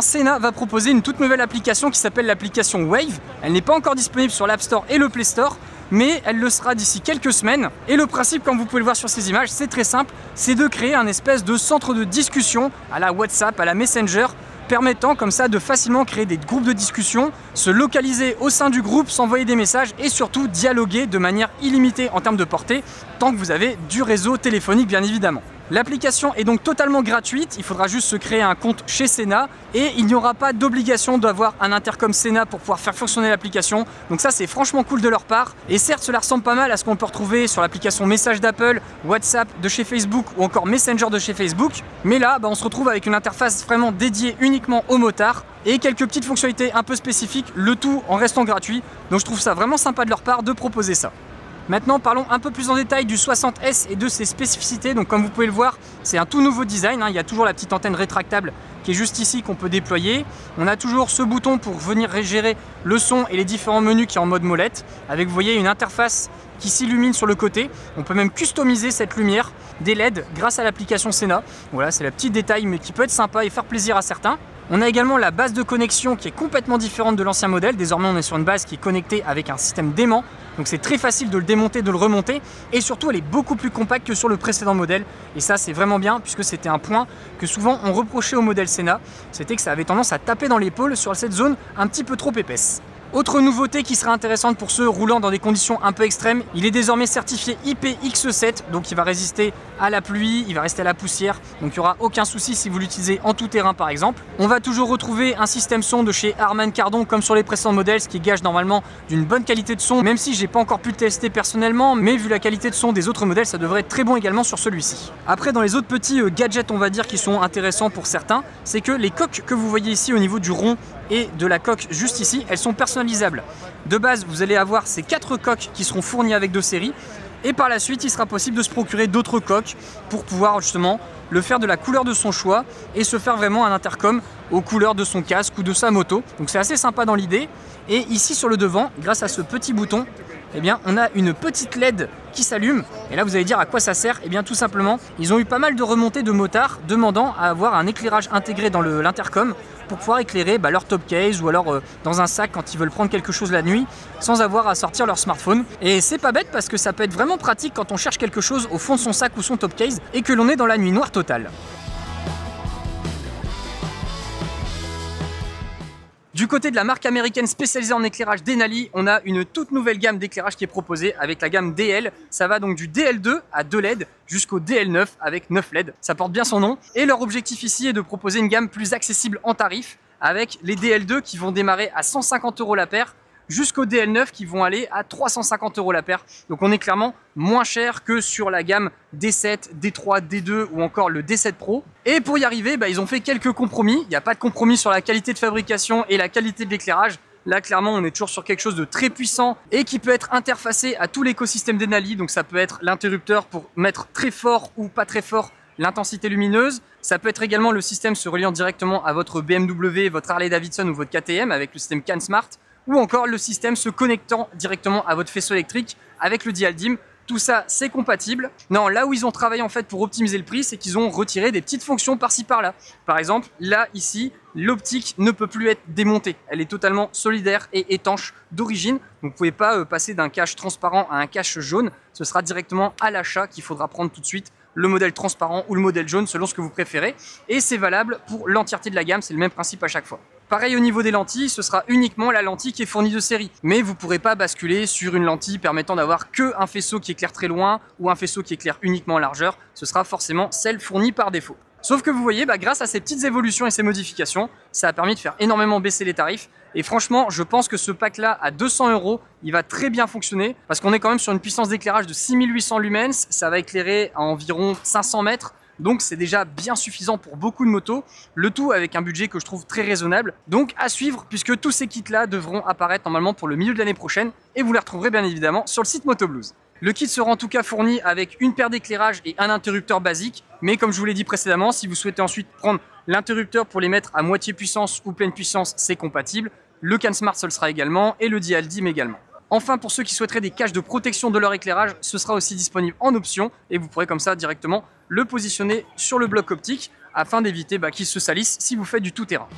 Sena va proposer une toute nouvelle application qui s'appelle l'application Wave. Elle n'est pas encore disponible sur l'App Store et le Play Store, mais elle le sera d'ici quelques semaines. Et le principe, comme vous pouvez le voir sur ces images, c'est très simple, c'est de créer un espèce de centre de discussion à la WhatsApp, à la Messenger, permettant comme ça de facilement créer des groupes de discussion, se localiser au sein du groupe, s'envoyer des messages et surtout dialoguer de manière illimitée en termes de portée, tant que vous avez du réseau téléphonique bien évidemment. L'application est donc totalement gratuite, il faudra juste se créer un compte chez Sena et il n'y aura pas d'obligation d'avoir un intercom Sena pour pouvoir faire fonctionner l'application. Donc ça c'est franchement cool de leur part. Et certes cela ressemble pas mal à ce qu'on peut retrouver sur l'application Message d'Apple, WhatsApp de chez Facebook ou encore Messenger de chez Facebook. Mais là on se retrouve avec une interface vraiment dédiée uniquement aux motards et quelques petites fonctionnalités un peu spécifiques, le tout en restant gratuit. Donc je trouve ça vraiment sympa de leur part de proposer ça. Maintenant parlons un peu plus en détail du 60S et de ses spécificités. Donc comme vous pouvez le voir, c'est un tout nouveau design, il y a toujours la petite antenne rétractable qui est juste ici qu'on peut déployer. On a toujours ce bouton pour venir gérer le son et les différents menus qui est en mode molette, avec vous voyez une interface qui s'illumine sur le côté. On peut même customiser cette lumière, des LED grâce à l'application Sena. Voilà, c'est le petit détail mais qui peut être sympa et faire plaisir à certains. On a également la base de connexion qui est complètement différente de l'ancien modèle. Désormais, on est sur une base qui est connectée avec un système d'aimant. Donc c'est très facile de le démonter, de le remonter. Et surtout, elle est beaucoup plus compacte que sur le précédent modèle. Et ça, c'est vraiment bien puisque c'était un point que souvent on reprochait au modèle Sena. C'était que ça avait tendance à taper dans l'épaule sur cette zone un petit peu trop épaisse. Autre nouveauté qui sera intéressante pour ceux roulant dans des conditions un peu extrêmes, il est désormais certifié IPX7, donc il va résister à la pluie, il va rester à la poussière, donc il n'y aura aucun souci si vous l'utilisez en tout terrain par exemple. On va toujours retrouver un système son de chez Harman Kardon comme sur les précédents modèles, ce qui gage normalement d'une bonne qualité de son, même si j'ai pas encore pu le tester personnellement, mais vu la qualité de son des autres modèles, ça devrait être très bon également sur celui-ci. Après, dans les autres petits gadgets, on va dire, qui sont intéressants pour certains, c'est que les coques que vous voyez ici au niveau du rond et de la coque juste ici, elles sont personnalisables. De base, vous allez avoir ces 4 coques qui seront fournies avec 2 séries et par la suite, il sera possible de se procurer d'autres coques pour pouvoir justement le faire de la couleur de son choix et se faire vraiment un intercom aux couleurs de son casque ou de sa moto. Donc c'est assez sympa dans l'idée. Et ici sur le devant, grâce à ce petit bouton, eh bien on a une petite LED qui s'allume. Et là vous allez dire à quoi ça sert? Eh bien tout simplement, ils ont eu pas mal de remontées de motards demandant à avoir un éclairage intégré dans l'intercom pour pouvoir éclairer leur top case ou alors dans un sac quand ils veulent prendre quelque chose la nuit sans avoir à sortir leur smartphone. Et c'est pas bête parce que ça peut être vraiment pratique quand on cherche quelque chose au fond de son sac ou son top case et que l'on est dans la nuit noire totale. Du côté de la marque américaine spécialisée en éclairage Denali, on a une toute nouvelle gamme d'éclairage qui est proposée avec la gamme DL. Ça va donc du DL2 à 2 LED jusqu'au DL9 avec 9 LED. Ça porte bien son nom. Et leur objectif ici est de proposer une gamme plus accessible en tarif avec les DL2 qui vont démarrer à 150 € la paire jusqu'au DL9 qui vont aller à 350 € la paire. Donc on est clairement moins cher que sur la gamme D7, D3, D2 ou encore le D7 Pro. Et pour y arriver, ils ont fait quelques compromis. Il n'y a pas de compromis sur la qualité de fabrication et la qualité de l'éclairage. Là, clairement, on est toujours sur quelque chose de très puissant et qui peut être interfacé à tout l'écosystème Denali. Donc ça peut être l'interrupteur pour mettre très fort ou pas très fort l'intensité lumineuse. Ça peut être également le système se reliant directement à votre BMW, votre Harley Davidson ou votre KTM avec le système CAN-SMART, ou encore le système se connectant directement à votre faisceau électrique avec le dial dim. Tout ça, c'est compatible. Non, là où ils ont travaillé en fait pour optimiser le prix, c'est qu'ils ont retiré des petites fonctions par-ci par-là. Par exemple, là, ici, l'optique ne peut plus être démontée. Elle est totalement solidaire et étanche d'origine. Donc, vous ne pouvez pas passer d'un cache transparent à un cache jaune. Ce sera directement à l'achat qu'il faudra prendre tout de suite le modèle transparent ou le modèle jaune selon ce que vous préférez. Et c'est valable pour l'entièreté de la gamme. C'est le même principe à chaque fois. Pareil au niveau des lentilles, ce sera uniquement la lentille qui est fournie de série. Mais vous ne pourrez pas basculer sur une lentille permettant d'avoir que un faisceau qui éclaire très loin ou un faisceau qui éclaire uniquement en largeur. Ce sera forcément celle fournie par défaut. Sauf que vous voyez, grâce à ces petites évolutions et ces modifications, ça a permis de faire énormément baisser les tarifs. Et franchement, je pense que ce pack-là, à 200 €, il va très bien fonctionner parce qu'on est quand même sur une puissance d'éclairage de 6800 lumens. Ça va éclairer à environ 500 mètres. Donc c'est déjà bien suffisant pour beaucoup de motos, le tout avec un budget que je trouve très raisonnable. Donc à suivre puisque tous ces kits-là devront apparaître normalement pour le milieu de l'année prochaine et vous les retrouverez bien évidemment sur le site Motoblues. Le kit sera en tout cas fourni avec une paire d'éclairage et un interrupteur basique, mais comme je vous l'ai dit précédemment, si vous souhaitez ensuite prendre l'interrupteur pour les mettre à moitié puissance ou pleine puissance, c'est compatible. Le CAN-SMART se le sera également et le dial dim également. Enfin, pour ceux qui souhaiteraient des caches de protection de leur éclairage, ce sera aussi disponible en option et vous pourrez comme ça directement le positionner sur le bloc optique afin d'éviter qu'il se salisse si vous faites du tout-terrain.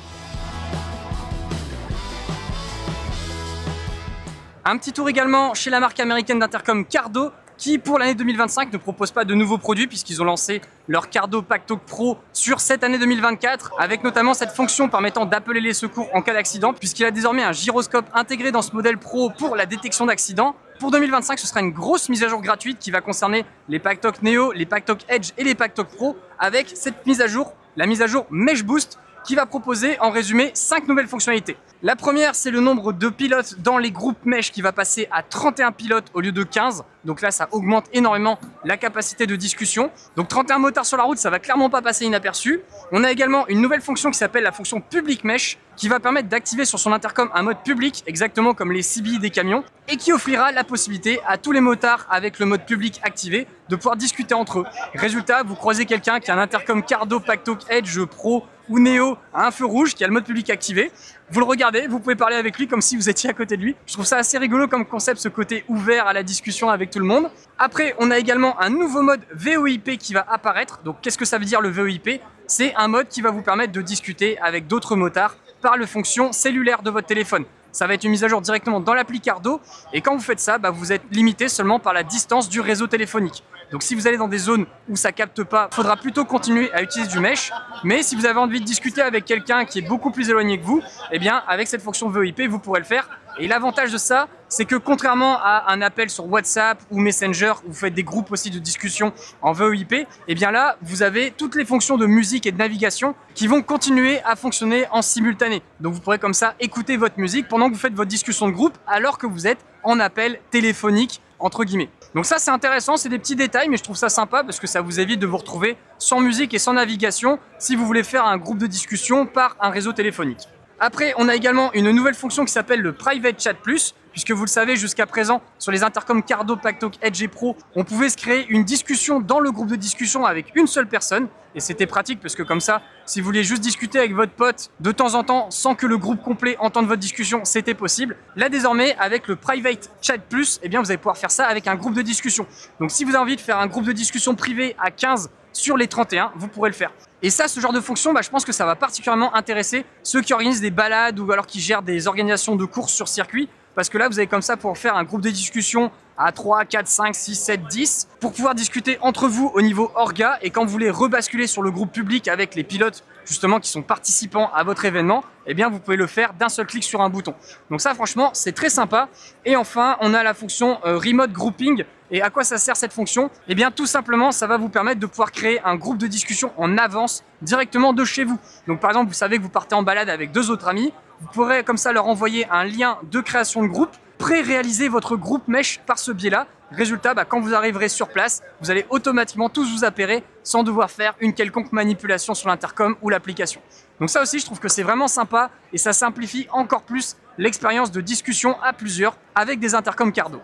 Un petit tour également chez la marque américaine d'intercom Cardo qui pour l'année 2025 ne propose pas de nouveaux produits puisqu'ils ont lancé leur Cardo Packtalk Pro sur cette année 2024 avec notamment cette fonction permettant d'appeler les secours en cas d'accident puisqu'il a désormais un gyroscope intégré dans ce modèle Pro pour la détection d'accidents. Pour 2025, ce sera une grosse mise à jour gratuite qui va concerner les Packtalk Neo, les Packtalk Edge et les Packtalk Pro avec cette mise à jour, la mise à jour Mesh Boost qui va proposer en résumé 5 nouvelles fonctionnalités. La première, c'est le nombre de pilotes dans les groupes mesh qui va passer à 31 pilotes au lieu de 15. Donc là, ça augmente énormément la capacité de discussion. Donc 31 motards sur la route, ça va clairement pas passer inaperçu. On a également une nouvelle fonction qui s'appelle la fonction Public Mesh qui va permettre d'activer sur son intercom un mode public, exactement comme les CB des camions, et qui offrira la possibilité à tous les motards avec le mode public activé de pouvoir discuter entre eux. Résultat, vous croisez quelqu'un qui a un intercom Cardo Packtalk Edge Pro ou Neo à un feu rouge qui a le mode public activé. Vous le regardez, vous pouvez parler avec lui comme si vous étiez à côté de lui. Je trouve ça assez rigolo comme concept, ce côté ouvert à la discussion avec tout le monde. Après, on a également un nouveau mode VoIP qui va apparaître. Donc, qu'est-ce que ça veut dire le VoIP? C'est un mode qui va vous permettre de discuter avec d'autres motards par le fonction cellulaire de votre téléphone. Ça va être une mise à jour directement dans l'appli Cardo. Et quand vous faites ça, vous êtes limité seulement par la distance du réseau téléphonique. Donc si vous allez dans des zones où ça capte pas, il faudra plutôt continuer à utiliser du mesh. Mais si vous avez envie de discuter avec quelqu'un qui est beaucoup plus éloigné que vous, eh bien avec cette fonction VoIP, vous pourrez le faire. Et l'avantage de ça, c'est que contrairement à un appel sur WhatsApp ou Messenger, où vous faites des groupes aussi de discussion en VoIP, eh bien là, vous avez toutes les fonctions de musique et de navigation qui vont continuer à fonctionner en simultané. Donc vous pourrez comme ça écouter votre musique pendant que vous faites votre discussion de groupe, alors que vous êtes en appel téléphonique, entre guillemets. Donc ça c'est intéressant, c'est des petits détails, mais je trouve ça sympa parce que ça vous évite de vous retrouver sans musique et sans navigation si vous voulez faire un groupe de discussion par un réseau téléphonique. Après, on a également une nouvelle fonction qui s'appelle le Private Chat Plus. puisque vous le savez, jusqu'à présent, sur les intercoms Cardo, Pactalk, Edge et Pro, on pouvait se créer une discussion dans le groupe de discussion avec une seule personne, et c'était pratique parce que comme ça, si vous vouliez juste discuter avec votre pote de temps en temps sans que le groupe complet entende votre discussion, c'était possible. Là désormais, avec le Private Chat Plus, eh bien, vous allez pouvoir faire ça avec un groupe de discussion. Donc si vous avez envie de faire un groupe de discussion privé à 15 sur les 31, vous pourrez le faire. Et ça, ce genre de fonction, je pense que ça va particulièrement intéresser ceux qui organisent des balades ou alors qui gèrent des organisations de courses sur circuit. Parce que là, vous allez comme ça pouvoir faire un groupe de discussion à 3, 4, 5, 6, 7, 10 pour pouvoir discuter entre vous au niveau orga. Et quand vous voulez rebasculer sur le groupe public avec les pilotes justement qui sont participants à votre événement, eh bien vous pouvez le faire d'un seul clic sur un bouton. Donc ça, franchement, c'est très sympa. Et enfin, on a la fonction Remote Grouping. Et à quoi ça sert cette fonction? Eh bien tout simplement, ça va vous permettre de pouvoir créer un groupe de discussion en avance directement de chez vous. Donc par exemple, vous savez que vous partez en balade avec 2 autres amis. Vous pourrez comme ça leur envoyer un lien de création de groupe, pré-réaliser votre groupe mesh par ce biais-là. Résultat, quand vous arriverez sur place, vous allez automatiquement tous vous appairer sans devoir faire une quelconque manipulation sur l'intercom ou l'application. Donc ça aussi, je trouve que c'est vraiment sympa et ça simplifie encore plus l'expérience de discussion à plusieurs avec des intercoms Cardo.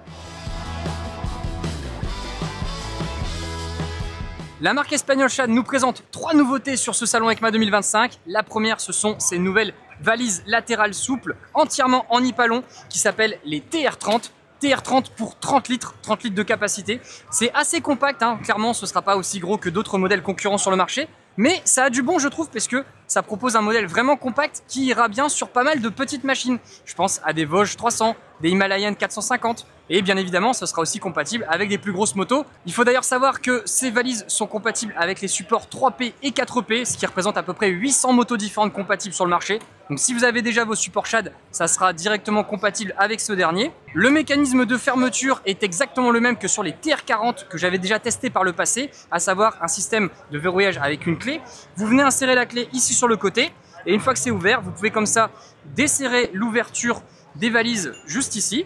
La marque espagnole Shad nous présente 3 nouveautés sur ce salon EICMA 2025. La première, ce sont ces nouvelles valises latérales souples entièrement en nipalon qui s'appellent les TR30. TR30 pour 30 litres de capacité. C'est assez compact, clairement ce ne sera pas aussi gros que d'autres modèles concurrents sur le marché. Mais ça a du bon, je trouve, parce que ça propose un modèle vraiment compact qui ira bien sur pas mal de petites machines. Je pense à des Vosges 300, des Himalayan 450 et bien évidemment, ce sera aussi compatible avec des plus grosses motos. Il faut d'ailleurs savoir que ces valises sont compatibles avec les supports 3P et 4P, ce qui représente à peu près 800 motos différentes compatibles sur le marché. Donc si vous avez déjà vos supports Shad, ça sera directement compatible avec ce dernier. Le mécanisme de fermeture est exactement le même que sur les TR40 que j'avais déjà testé par le passé, à savoir un système de verrouillage avec une clé. Vous venez insérer la clé ici sur le côté et une fois que c'est ouvert, vous pouvez comme ça desserrer l'ouverture des valises juste ici.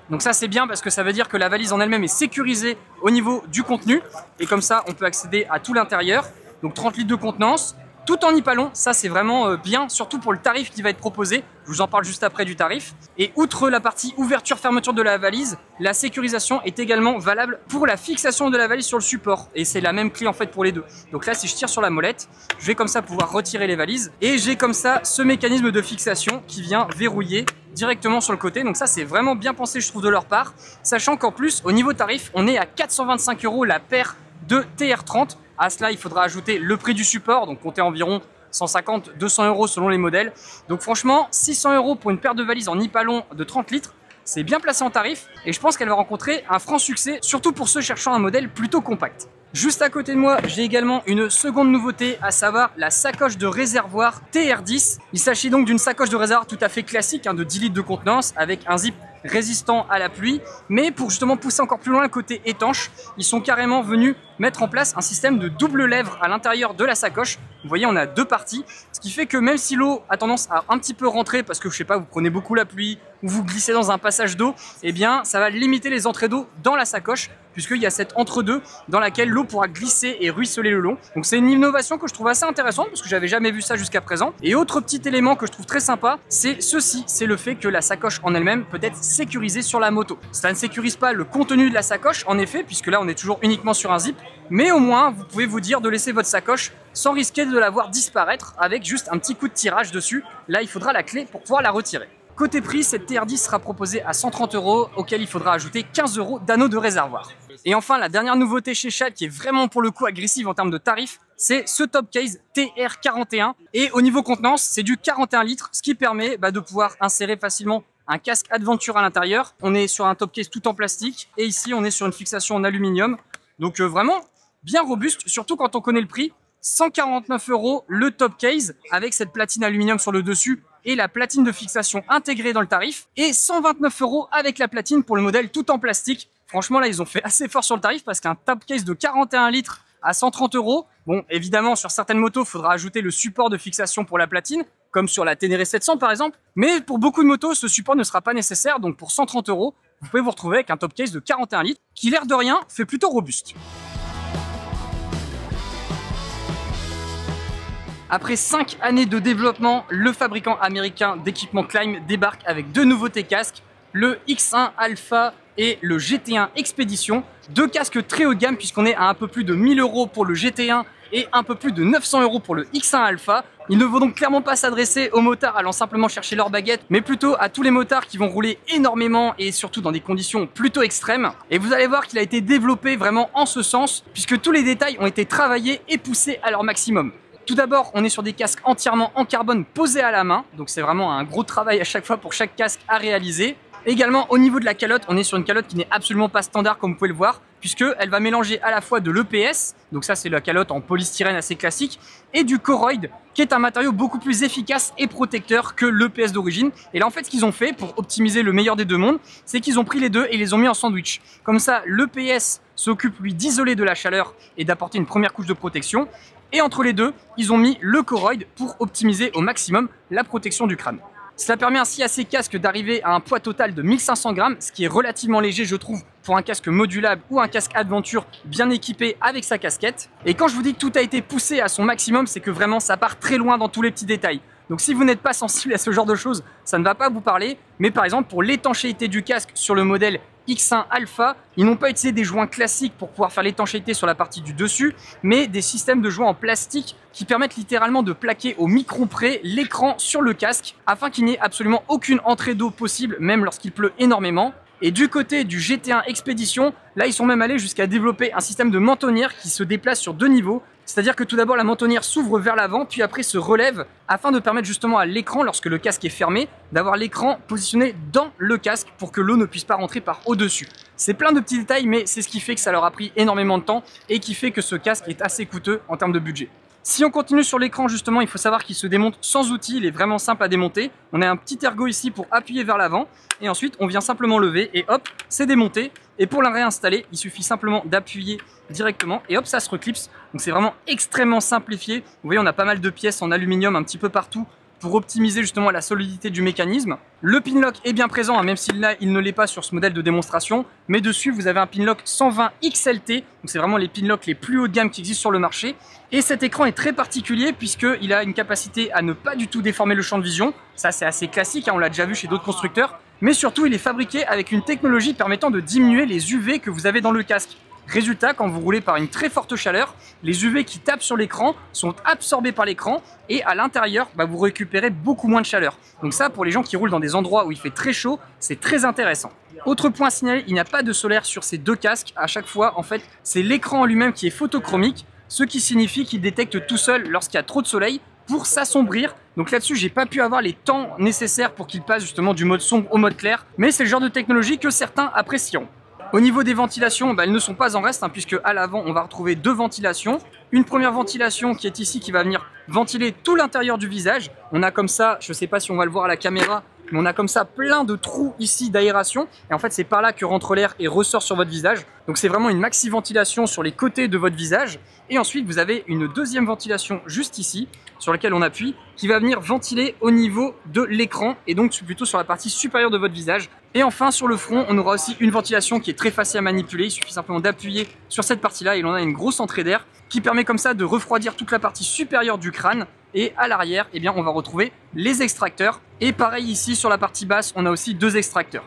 Donc ça c'est bien parce que ça veut dire que la valise en elle-même est sécurisée au niveau du contenu et comme ça on peut accéder à tout l'intérieur. Donc 30 litres de contenance, tout en nipalon, ça c'est vraiment bien, surtout pour le tarif qui va être proposé. Je vous en parle juste après du tarif. Et outre la partie ouverture-fermeture de la valise, la sécurisation est également valable pour la fixation de la valise sur le support. Et c'est la même clé en fait pour les deux. Donc là, si je tire sur la molette, je vais comme ça pouvoir retirer les valises. Et j'ai comme ça ce mécanisme de fixation qui vient verrouiller directement sur le côté. Donc ça, c'est vraiment bien pensé, je trouve, de leur part. Sachant qu'en plus, au niveau tarif, on est à 425 € la paire de TR30. À cela, il faudra ajouter le prix du support, donc compter environ 150-200 € selon les modèles. Donc franchement, 600 € pour une paire de valises en nipalon de 30 litres, c'est bien placé en tarif et je pense qu'elle va rencontrer un franc succès, surtout pour ceux cherchant un modèle plutôt compact. Juste à côté de moi, j'ai également une seconde nouveauté, à savoir la sacoche de réservoir TR10. Il s'agit donc d'une sacoche de réservoir tout à fait classique, de 10 litres de contenance, avec un zip résistant à la pluie. Mais pour justement pousser encore plus loin le côté étanche, ils sont carrément venus mettre en place un système de double lèvre à l'intérieur de la sacoche. Vous voyez, on a 2 parties, ce qui fait que même si l'eau a tendance à un petit peu rentrer, parce que je sais pas, vous prenez beaucoup la pluie, ou vous glissez dans un passage d'eau, eh bien ça va limiter les entrées d'eau dans la sacoche, puisqu'il y a cette entre-deux dans laquelle l'eau pourra glisser et ruisseler le long. Donc c'est une innovation que je trouve assez intéressante, parce que j'avais jamais vu ça jusqu'à présent. Et autre petit élément que je trouve très sympa, c'est ceci, c'est le fait que la sacoche en elle-même peut être sécurisée sur la moto. Ça ne sécurise pas le contenu de la sacoche, en effet, puisque là on est toujours uniquement sur un zip, mais au moins vous pouvez vous dire de laisser votre sacoche sans risquer de la voir disparaître avec juste un petit coup de tirage dessus. Là il faudra la clé pour pouvoir la retirer. Côté prix, cette TR10 sera proposée à 130 €, auquel il faudra ajouter 15 € d'anneau de réservoir. Et enfin, la dernière nouveauté chez Shad, qui est vraiment pour le coup agressive en termes de tarifs, c'est ce top case TR41. Et au niveau contenance, c'est du 41 litres, ce qui permet de pouvoir insérer facilement un casque Adventure à l'intérieur. On est sur un top case tout en plastique, et ici on est sur une fixation en aluminium. Donc vraiment bien robuste, surtout quand on connaît le prix. 149 € le top case avec cette platine aluminium sur le dessus et la platine de fixation intégrée dans le tarif, et 129 € avec la platine pour le modèle tout en plastique. Franchement là ils ont fait assez fort sur le tarif parce qu'un top case de 41 litres à 130 €, bon évidemment sur certaines motos il faudra ajouter le support de fixation pour la platine, comme sur la Ténéré 700 par exemple, mais pour beaucoup de motos ce support ne sera pas nécessaire, donc pour 130 € vous pouvez vous retrouver avec un top case de 41 litres qui l'air de rien fait plutôt robuste. Après 5 années de développement, le fabricant américain d'équipements Climb débarque avec 2 nouveautés casques, le X1 Alpha et le GT1 Expedition. Deux casques très haut de gamme puisqu'on est à un peu plus de 1000 € pour le GT1 et un peu plus de 900 € pour le X1 Alpha. Il ne faut donc clairement pas s'adresser aux motards allant simplement chercher leur baguette, mais plutôt à tous les motards qui vont rouler énormément et surtout dans des conditions plutôt extrêmes. Et vous allez voir qu'il a été développé vraiment en ce sens, puisque tous les détails ont été travaillés et poussés à leur maximum. Tout d'abord, on est sur des casques entièrement en carbone posés à la main, donc c'est vraiment un gros travail à chaque fois pour chaque casque à réaliser. Également, au niveau de la calotte, on est sur une calotte qui n'est absolument pas standard comme vous pouvez le voir, puisqu'elle va mélanger à la fois de l'EPS, donc ça c'est la calotte en polystyrène assez classique, et du Koroyd, qui est un matériau beaucoup plus efficace et protecteur que l'EPS d'origine. Et là en fait ce qu'ils ont fait pour optimiser le meilleur des deux mondes, c'est qu'ils ont pris les deux et les ont mis en sandwich. Comme ça, l'EPS s'occupe lui d'isoler de la chaleur et d'apporter une première couche de protection, et entre les deux, ils ont mis le Koroyd pour optimiser au maximum la protection du crâne. Cela permet ainsi à ces casques d'arriver à un poids total de 1500 grammes, ce qui est relativement léger je trouve pour un casque modulable ou un casque aventure bien équipé avec sa casquette. Et quand je vous dis que tout a été poussé à son maximum, c'est que vraiment ça part très loin dans tous les petits détails. Donc si vous n'êtes pas sensible à ce genre de choses, ça ne va pas vous parler. Mais par exemple pour l'étanchéité du casque sur le modèle X1 Alpha, ils n'ont pas utilisé des joints classiques pour pouvoir faire l'étanchéité sur la partie du dessus, mais des systèmes de joints en plastique qui permettent littéralement de plaquer au micron près l'écran sur le casque afin qu'il n'y ait absolument aucune entrée d'eau possible, même lorsqu'il pleut énormément. Et du côté du GT1 Expedition, là ils sont même allés jusqu'à développer un système de mentonnière qui se déplace sur deux niveaux. C'est-à-dire que tout d'abord la mentonnière s'ouvre vers l'avant, puis après se relève afin de permettre justement à l'écran, lorsque le casque est fermé, d'avoir l'écran positionné dans le casque pour que l'eau ne puisse pas rentrer par au-dessus. C'est plein de petits détails, mais c'est ce qui fait que ça leur a pris énormément de temps et qui fait que ce casque est assez coûteux en termes de budget. Si on continue sur l'écran justement, il faut savoir qu'il se démonte sans outil, il est vraiment simple à démonter. On a un petit ergot ici pour appuyer vers l'avant et ensuite on vient simplement lever et hop, c'est démonté. Et pour la réinstaller, il suffit simplement d'appuyer directement et hop, ça se reclipse. Donc c'est vraiment extrêmement simplifié. Vous voyez, on a pas mal de pièces en aluminium un petit peu partout pour optimiser justement la solidité du mécanisme. Le pinlock est bien présent, hein, même s'il ne l'est pas sur ce modèle de démonstration, mais dessus vous avez un pinlock 120 XLT, donc c'est vraiment les pinlocks les plus haut de gamme qui existent sur le marché. Et cet écran est très particulier puisqu'il a une capacité à ne pas du tout déformer le champ de vision, ça c'est assez classique, hein, on l'a déjà vu chez d'autres constructeurs, mais surtout il est fabriqué avec une technologie permettant de diminuer les UV que vous avez dans le casque. Résultat, quand vous roulez par une très forte chaleur, les UV qui tapent sur l'écran sont absorbés par l'écran et à l'intérieur, vous récupérez beaucoup moins de chaleur. Donc ça, pour les gens qui roulent dans des endroits où il fait très chaud, c'est très intéressant. Autre point à signaler, il n'y a pas de solaire sur ces deux casques. À chaque fois, en fait, c'est l'écran en lui-même qui est photochromique, ce qui signifie qu'il détecte tout seul lorsqu'il y a trop de soleil pour s'assombrir. Donc là-dessus, j'ai pas pu avoir les temps nécessaires pour qu'il passe justement du mode sombre au mode clair, mais c'est le genre de technologie que certains apprécieront. Au niveau des ventilations, elles ne sont pas en reste, puisque à l'avant, on va retrouver deux ventilations. Une première ventilation qui est ici, qui va venir ventiler tout l'intérieur du visage. On a comme ça, je ne sais pas si on va le voir à la caméra, mais on a comme ça plein de trous ici d'aération. Et en fait, c'est par là que rentre l'air et ressort sur votre visage. Donc c'est vraiment une maxi ventilation sur les côtés de votre visage. Et ensuite, vous avez une deuxième ventilation juste ici, sur laquelle on appuie, qui va venir ventiler au niveau de l'écran et donc plutôt sur la partie supérieure de votre visage. Et enfin, sur le front, on aura aussi une ventilation qui est très facile à manipuler. Il suffit simplement d'appuyer sur cette partie-là et on a une grosse entrée d'air qui permet comme ça de refroidir toute la partie supérieure du crâne. Et à l'arrière, on va retrouver les extracteurs. Et pareil ici, sur la partie basse, on a aussi deux extracteurs.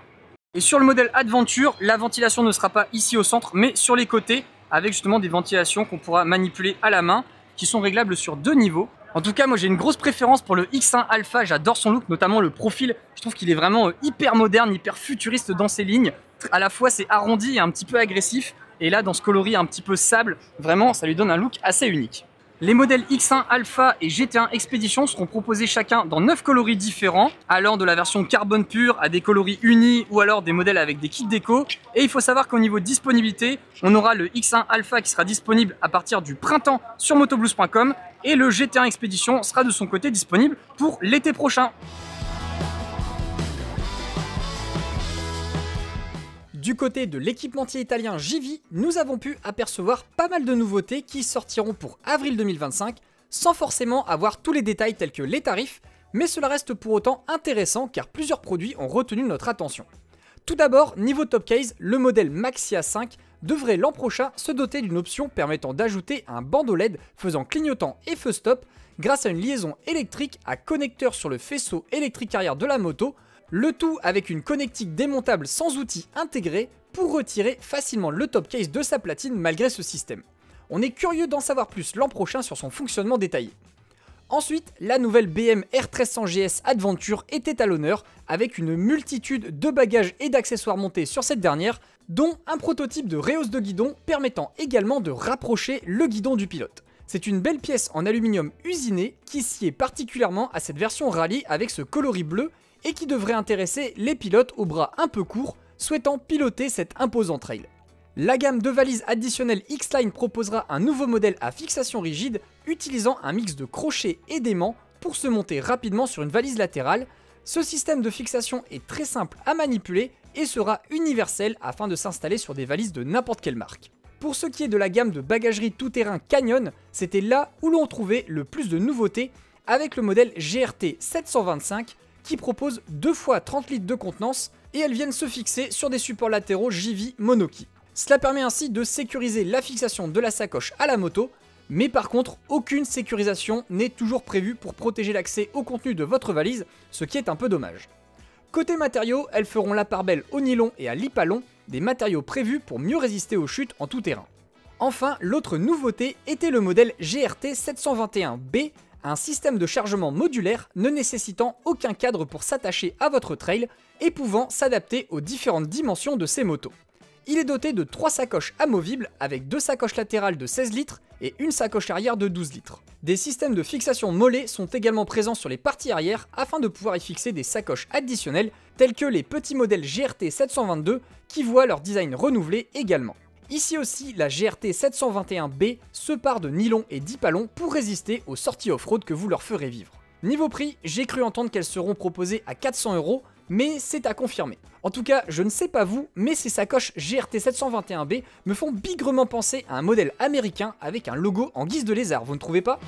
Et sur le modèle Adventure, la ventilation ne sera pas ici au centre, mais sur les côtés, avec justement des ventilations qu'on pourra manipuler à la main, qui sont réglables sur deux niveaux. En tout cas, moi j'ai une grosse préférence pour le X1 Alpha, j'adore son look, notamment le profil. Je trouve qu'il est vraiment hyper moderne, hyper futuriste dans ses lignes. À la fois c'est arrondi et un petit peu agressif. Et là, dans ce coloris un petit peu sable, vraiment ça lui donne un look assez unique. Les modèles X1 Alpha et GT1 Expedition seront proposés chacun dans 9 coloris différents, allant de la version carbone pur à des coloris unis ou alors des modèles avec des kits déco. Et il faut savoir qu'au niveau disponibilité, on aura le X1 Alpha qui sera disponible à partir du printemps sur motobloose.com et le GT1 Expedition sera de son côté disponible pour l'été prochain. Du côté de l'équipementier italien Givi, nous avons pu apercevoir pas mal de nouveautés qui sortiront pour avril 2025, sans forcément avoir tous les détails tels que les tarifs, mais cela reste pour autant intéressant car plusieurs produits ont retenu notre attention. Tout d'abord, niveau top case, le modèle Maxia 5 devrait l'an prochain se doter d'une option permettant d'ajouter un bandeau LED faisant clignotant et feu stop grâce à une liaison électrique à connecteur sur le faisceau électrique arrière de la moto, Le tout avec une connectique démontable sans outil intégré pour retirer facilement le top case de sa platine malgré ce système. On est curieux d'en savoir plus l'an prochain sur son fonctionnement détaillé. Ensuite, la nouvelle BM R1300 GS Adventure était à l'honneur avec une multitude de bagages et d'accessoires montés sur cette dernière, dont un prototype de rehausse de guidon permettant également de rapprocher le guidon du pilote. C'est une belle pièce en aluminium usiné qui sied particulièrement à cette version rallye avec ce coloris bleu et qui devrait intéresser les pilotes aux bras un peu courts souhaitant piloter cette imposante trail. La gamme de valises additionnelles X-Line proposera un nouveau modèle à fixation rigide utilisant un mix de crochets et d'aimants pour se monter rapidement sur une valise latérale. Ce système de fixation est très simple à manipuler et sera universel afin de s'installer sur des valises de n'importe quelle marque. Pour ce qui est de la gamme de bagagerie tout-terrain Canyon, c'était là où l'on trouvait le plus de nouveautés avec le modèle GRT 725 qui propose 2 fois 30 litres de contenance et elles viennent se fixer sur des supports latéraux JV Monoki. Cela permet ainsi de sécuriser la fixation de la sacoche à la moto, mais par contre aucune sécurisation n'est toujours prévue pour protéger l'accès au contenu de votre valise, ce qui est un peu dommage. Côté matériaux, elles feront la part belle au nylon et à l'hypalon, des matériaux prévus pour mieux résister aux chutes en tout terrain. Enfin, l'autre nouveauté était le modèle GRT 721B, un système de chargement modulaire ne nécessitant aucun cadre pour s'attacher à votre trail et pouvant s'adapter aux différentes dimensions de ces motos. Il est doté de 3 sacoches amovibles avec 2 sacoches latérales de 16 litres et une sacoche arrière de 12 litres. Des systèmes de fixation mollets sont également présents sur les parties arrière afin de pouvoir y fixer des sacoches additionnelles tels que les petits modèles GRT 722 qui voient leur design renouvelé également. Ici aussi, la GRT 721B se part de nylon et d'hypalon pour résister aux sorties off-road que vous leur ferez vivre. Niveau prix, j'ai cru entendre qu'elles seront proposées à 400 €, mais c'est à confirmer. En tout cas, je ne sais pas vous, mais ces sacoches GRT 721B me font bigrement penser à un modèle américain avec un logo en guise de lézard, vous ne trouvez pas ?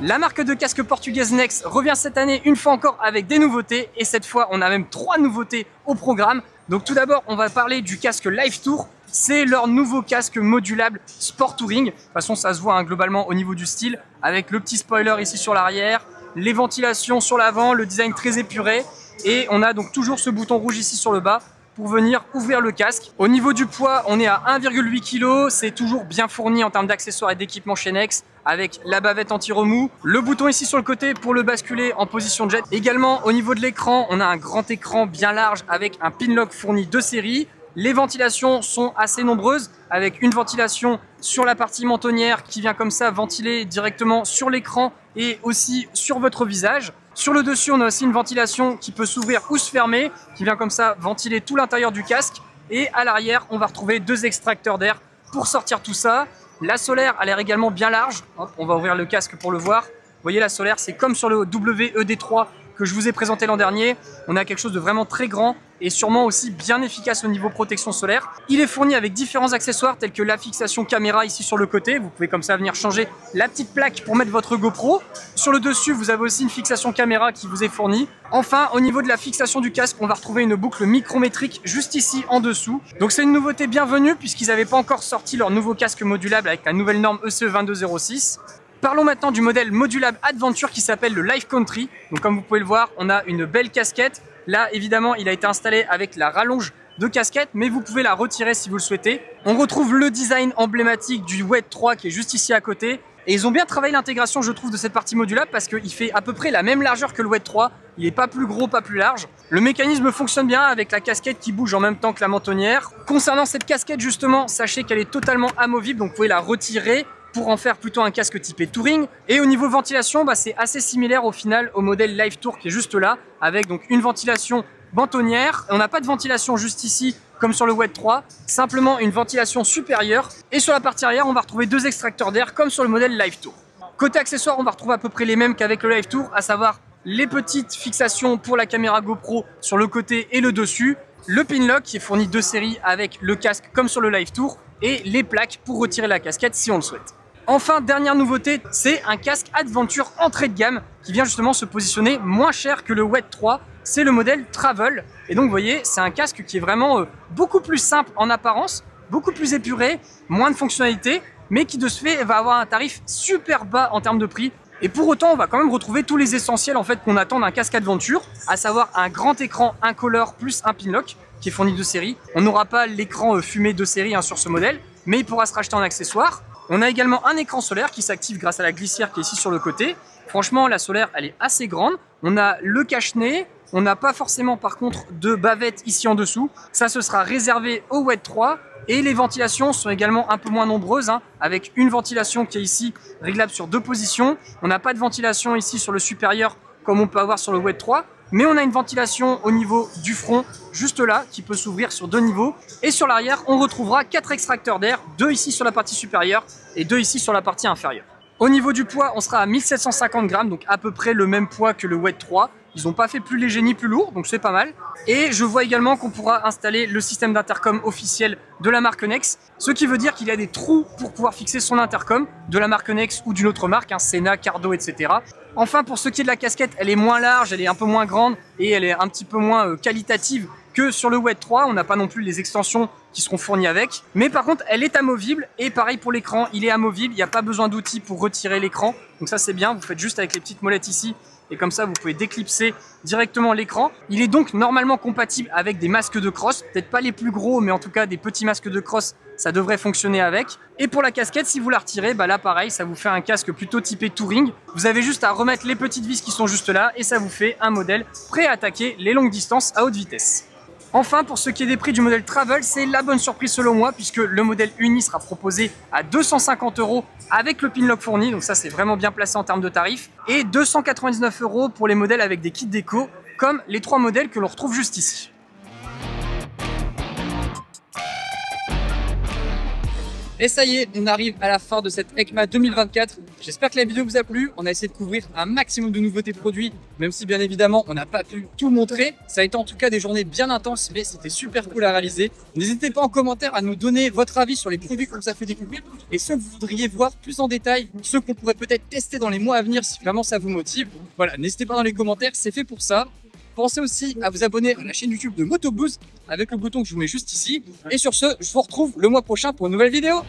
La marque de casque portugaise Nex revient cette année une fois encore avec des nouveautés et cette fois on a même 3 nouveautés au programme. Donc tout d'abord on va parler du casque Live Tour, c'est leur nouveau casque modulable Sport Touring. De toute façon ça se voit hein, globalement au niveau du style avec le petit spoiler ici sur l'arrière, les ventilations sur l'avant, le design très épuré et on a donc toujours ce bouton rouge ici sur le bas pour venir ouvrir le casque. Au niveau du poids, on est à 1,8 kg, c'est toujours bien fourni en termes d'accessoires et d'équipement chez Nex avec la bavette anti-remous, le bouton ici sur le côté pour le basculer en position jet. Également au niveau de l'écran, on a un grand écran bien large avec un pin lock fourni de série. Les ventilations sont assez nombreuses avec une ventilation sur la partie mentonnière qui vient comme ça ventiler directement sur l'écran et aussi sur votre visage. Sur le dessus, on a aussi une ventilation qui peut s'ouvrir ou se fermer, qui vient comme ça ventiler tout l'intérieur du casque. Et à l'arrière, on va retrouver 2 extracteurs d'air pour sortir tout ça. La solaire a l'air également bien large. Hop, on va ouvrir le casque pour le voir. Vous voyez, la solaire, c'est comme sur le WED3 que je vous ai présenté l'an dernier. On a quelque chose de vraiment très grand et sûrement aussi bien efficace au niveau protection solaire. Il est fourni avec différents accessoires tels que la fixation caméra ici sur le côté. Vous pouvez comme ça venir changer la petite plaque pour mettre votre GoPro. Sur le dessus, vous avez aussi une fixation caméra qui vous est fournie. Enfin, au niveau de la fixation du casque, on va retrouver une boucle micrométrique juste ici en dessous. Donc c'est une nouveauté bienvenue puisqu'ils n'avaient pas encore sorti leur nouveau casque modulable avec la nouvelle norme ECE 2206. Parlons maintenant du modèle modulable Adventure qui s'appelle le Live Country. Donc comme vous pouvez le voir, on a une belle casquette. Là, évidemment, il a été installé avec la rallonge de casquette, mais vous pouvez la retirer si vous le souhaitez. On retrouve le design emblématique du WED 3 qui est juste ici à côté. Et ils ont bien travaillé l'intégration, je trouve, de cette partie modulable parce qu'il fait à peu près la même largeur que le WED 3. Il n'est pas plus gros, pas plus large. Le mécanisme fonctionne bien avec la casquette qui bouge en même temps que la mentonnière. Concernant cette casquette, justement, sachez qu'elle est totalement amovible, donc vous pouvez la retirer pour en faire plutôt un casque typé Touring. Et au niveau ventilation, c'est assez similaire au final au modèle Live Tour qui est juste là, avec donc une ventilation mentonnière. On n'a pas de ventilation juste ici, comme sur le WED 3, simplement une ventilation supérieure. Et sur la partie arrière, on va retrouver 2 extracteurs d'air, comme sur le modèle Live Tour. Côté accessoires, on va retrouver à peu près les mêmes qu'avec le Live Tour, à savoir les petites fixations pour la caméra GoPro sur le côté et le dessus, le pin lock qui est fourni de série avec le casque comme sur le Live Tour, et les plaques pour retirer la casquette si on le souhaite. Enfin, dernière nouveauté, c'est un casque Adventure entrée de gamme qui vient justement se positionner moins cher que le WED 3. C'est le modèle Travel. Et donc, vous voyez, c'est un casque qui est vraiment beaucoup plus simple en apparence, beaucoup plus épuré, moins de fonctionnalités, mais qui de ce fait va avoir un tarif super bas en termes de prix. Et pour autant, on va quand même retrouver tous les essentiels en fait qu'on attend d'un casque Adventure, à savoir un grand écran incolore plus un pinlock qui est fourni de série. On n'aura pas l'écran fumé de série sur ce modèle, mais il pourra se racheter en accessoire. On a également un écran solaire qui s'active grâce à la glissière qui est ici sur le côté. Franchement, la solaire, elle est assez grande. On a le cache-nez. On n'a pas forcément par contre de bavette ici en dessous. Ça, ce sera réservé au WED 3. Et les ventilations sont également un peu moins nombreuses, avec une ventilation qui est ici réglable sur 2 positions. On n'a pas de ventilation ici sur le supérieur comme on peut avoir sur le WED 3. Mais on a une ventilation au niveau du front, juste là, qui peut s'ouvrir sur 2 niveaux. Et sur l'arrière, on retrouvera 4 extracteurs d'air, 2 ici sur la partie supérieure et 2 ici sur la partie inférieure. Au niveau du poids, on sera à 1750 grammes, donc à peu près le même poids que le WED 3. Ils n'ont pas fait plus léger ni plus lourd, donc c'est pas mal. Et je vois également qu'on pourra installer le système d'intercom officiel de la marque Nex, ce qui veut dire qu'il y a des trous pour pouvoir fixer son intercom de la marque Nex ou d'une autre marque, Sena, Cardo, etc. Enfin, pour ce qui est de la casquette, elle est moins large, elle est un peu moins grande et elle est un petit peu moins qualitative que sur le WED 3. On n'a pas non plus les extensions qui seront fournies avec. Mais par contre, elle est amovible et pareil pour l'écran, il est amovible. Il n'y a pas besoin d'outils pour retirer l'écran. Donc ça, c'est bien. Vous faites juste avec les petites molettes ici. Et comme ça, vous pouvez déclipser directement l'écran. Il est donc normalement compatible avec des masques de cross. Peut-être pas les plus gros, mais en tout cas des petits masques de cross, ça devrait fonctionner avec. Et pour la casquette, si vous la retirez, là pareil, ça vous fait un casque plutôt typé touring. Vous avez juste à remettre les petites vis qui sont juste là et ça vous fait un modèle prêt à attaquer les longues distances à haute vitesse. Enfin, pour ce qui est des prix du modèle Travel, c'est la bonne surprise selon moi, puisque le modèle Uni sera proposé à 250 € avec le pinlock fourni, donc ça c'est vraiment bien placé en termes de tarifs, et 299 € pour les modèles avec des kits déco, comme les 3 modèles que l'on retrouve juste ici. Et ça y est, on arrive à la fin de cette EICMA 2024. J'espère que la vidéo vous a plu. On a essayé de couvrir un maximum de nouveautés produits, même si bien évidemment on n'a pas pu tout montrer. Ça a été en tout cas des journées bien intenses, mais c'était super cool à réaliser. N'hésitez pas en commentaire à nous donner votre avis sur les produits qu'on vous a fait découvrir et ceux que vous voudriez voir plus en détail, ceux qu'on pourrait peut-être tester dans les mois à venir si vraiment ça vous motive. Voilà, n'hésitez pas dans les commentaires, c'est fait pour ça. Pensez aussi à vous abonner à la chaîne YouTube de Motobuzz avec le bouton que je vous mets juste ici. Et sur ce, je vous retrouve le mois prochain pour une nouvelle vidéo.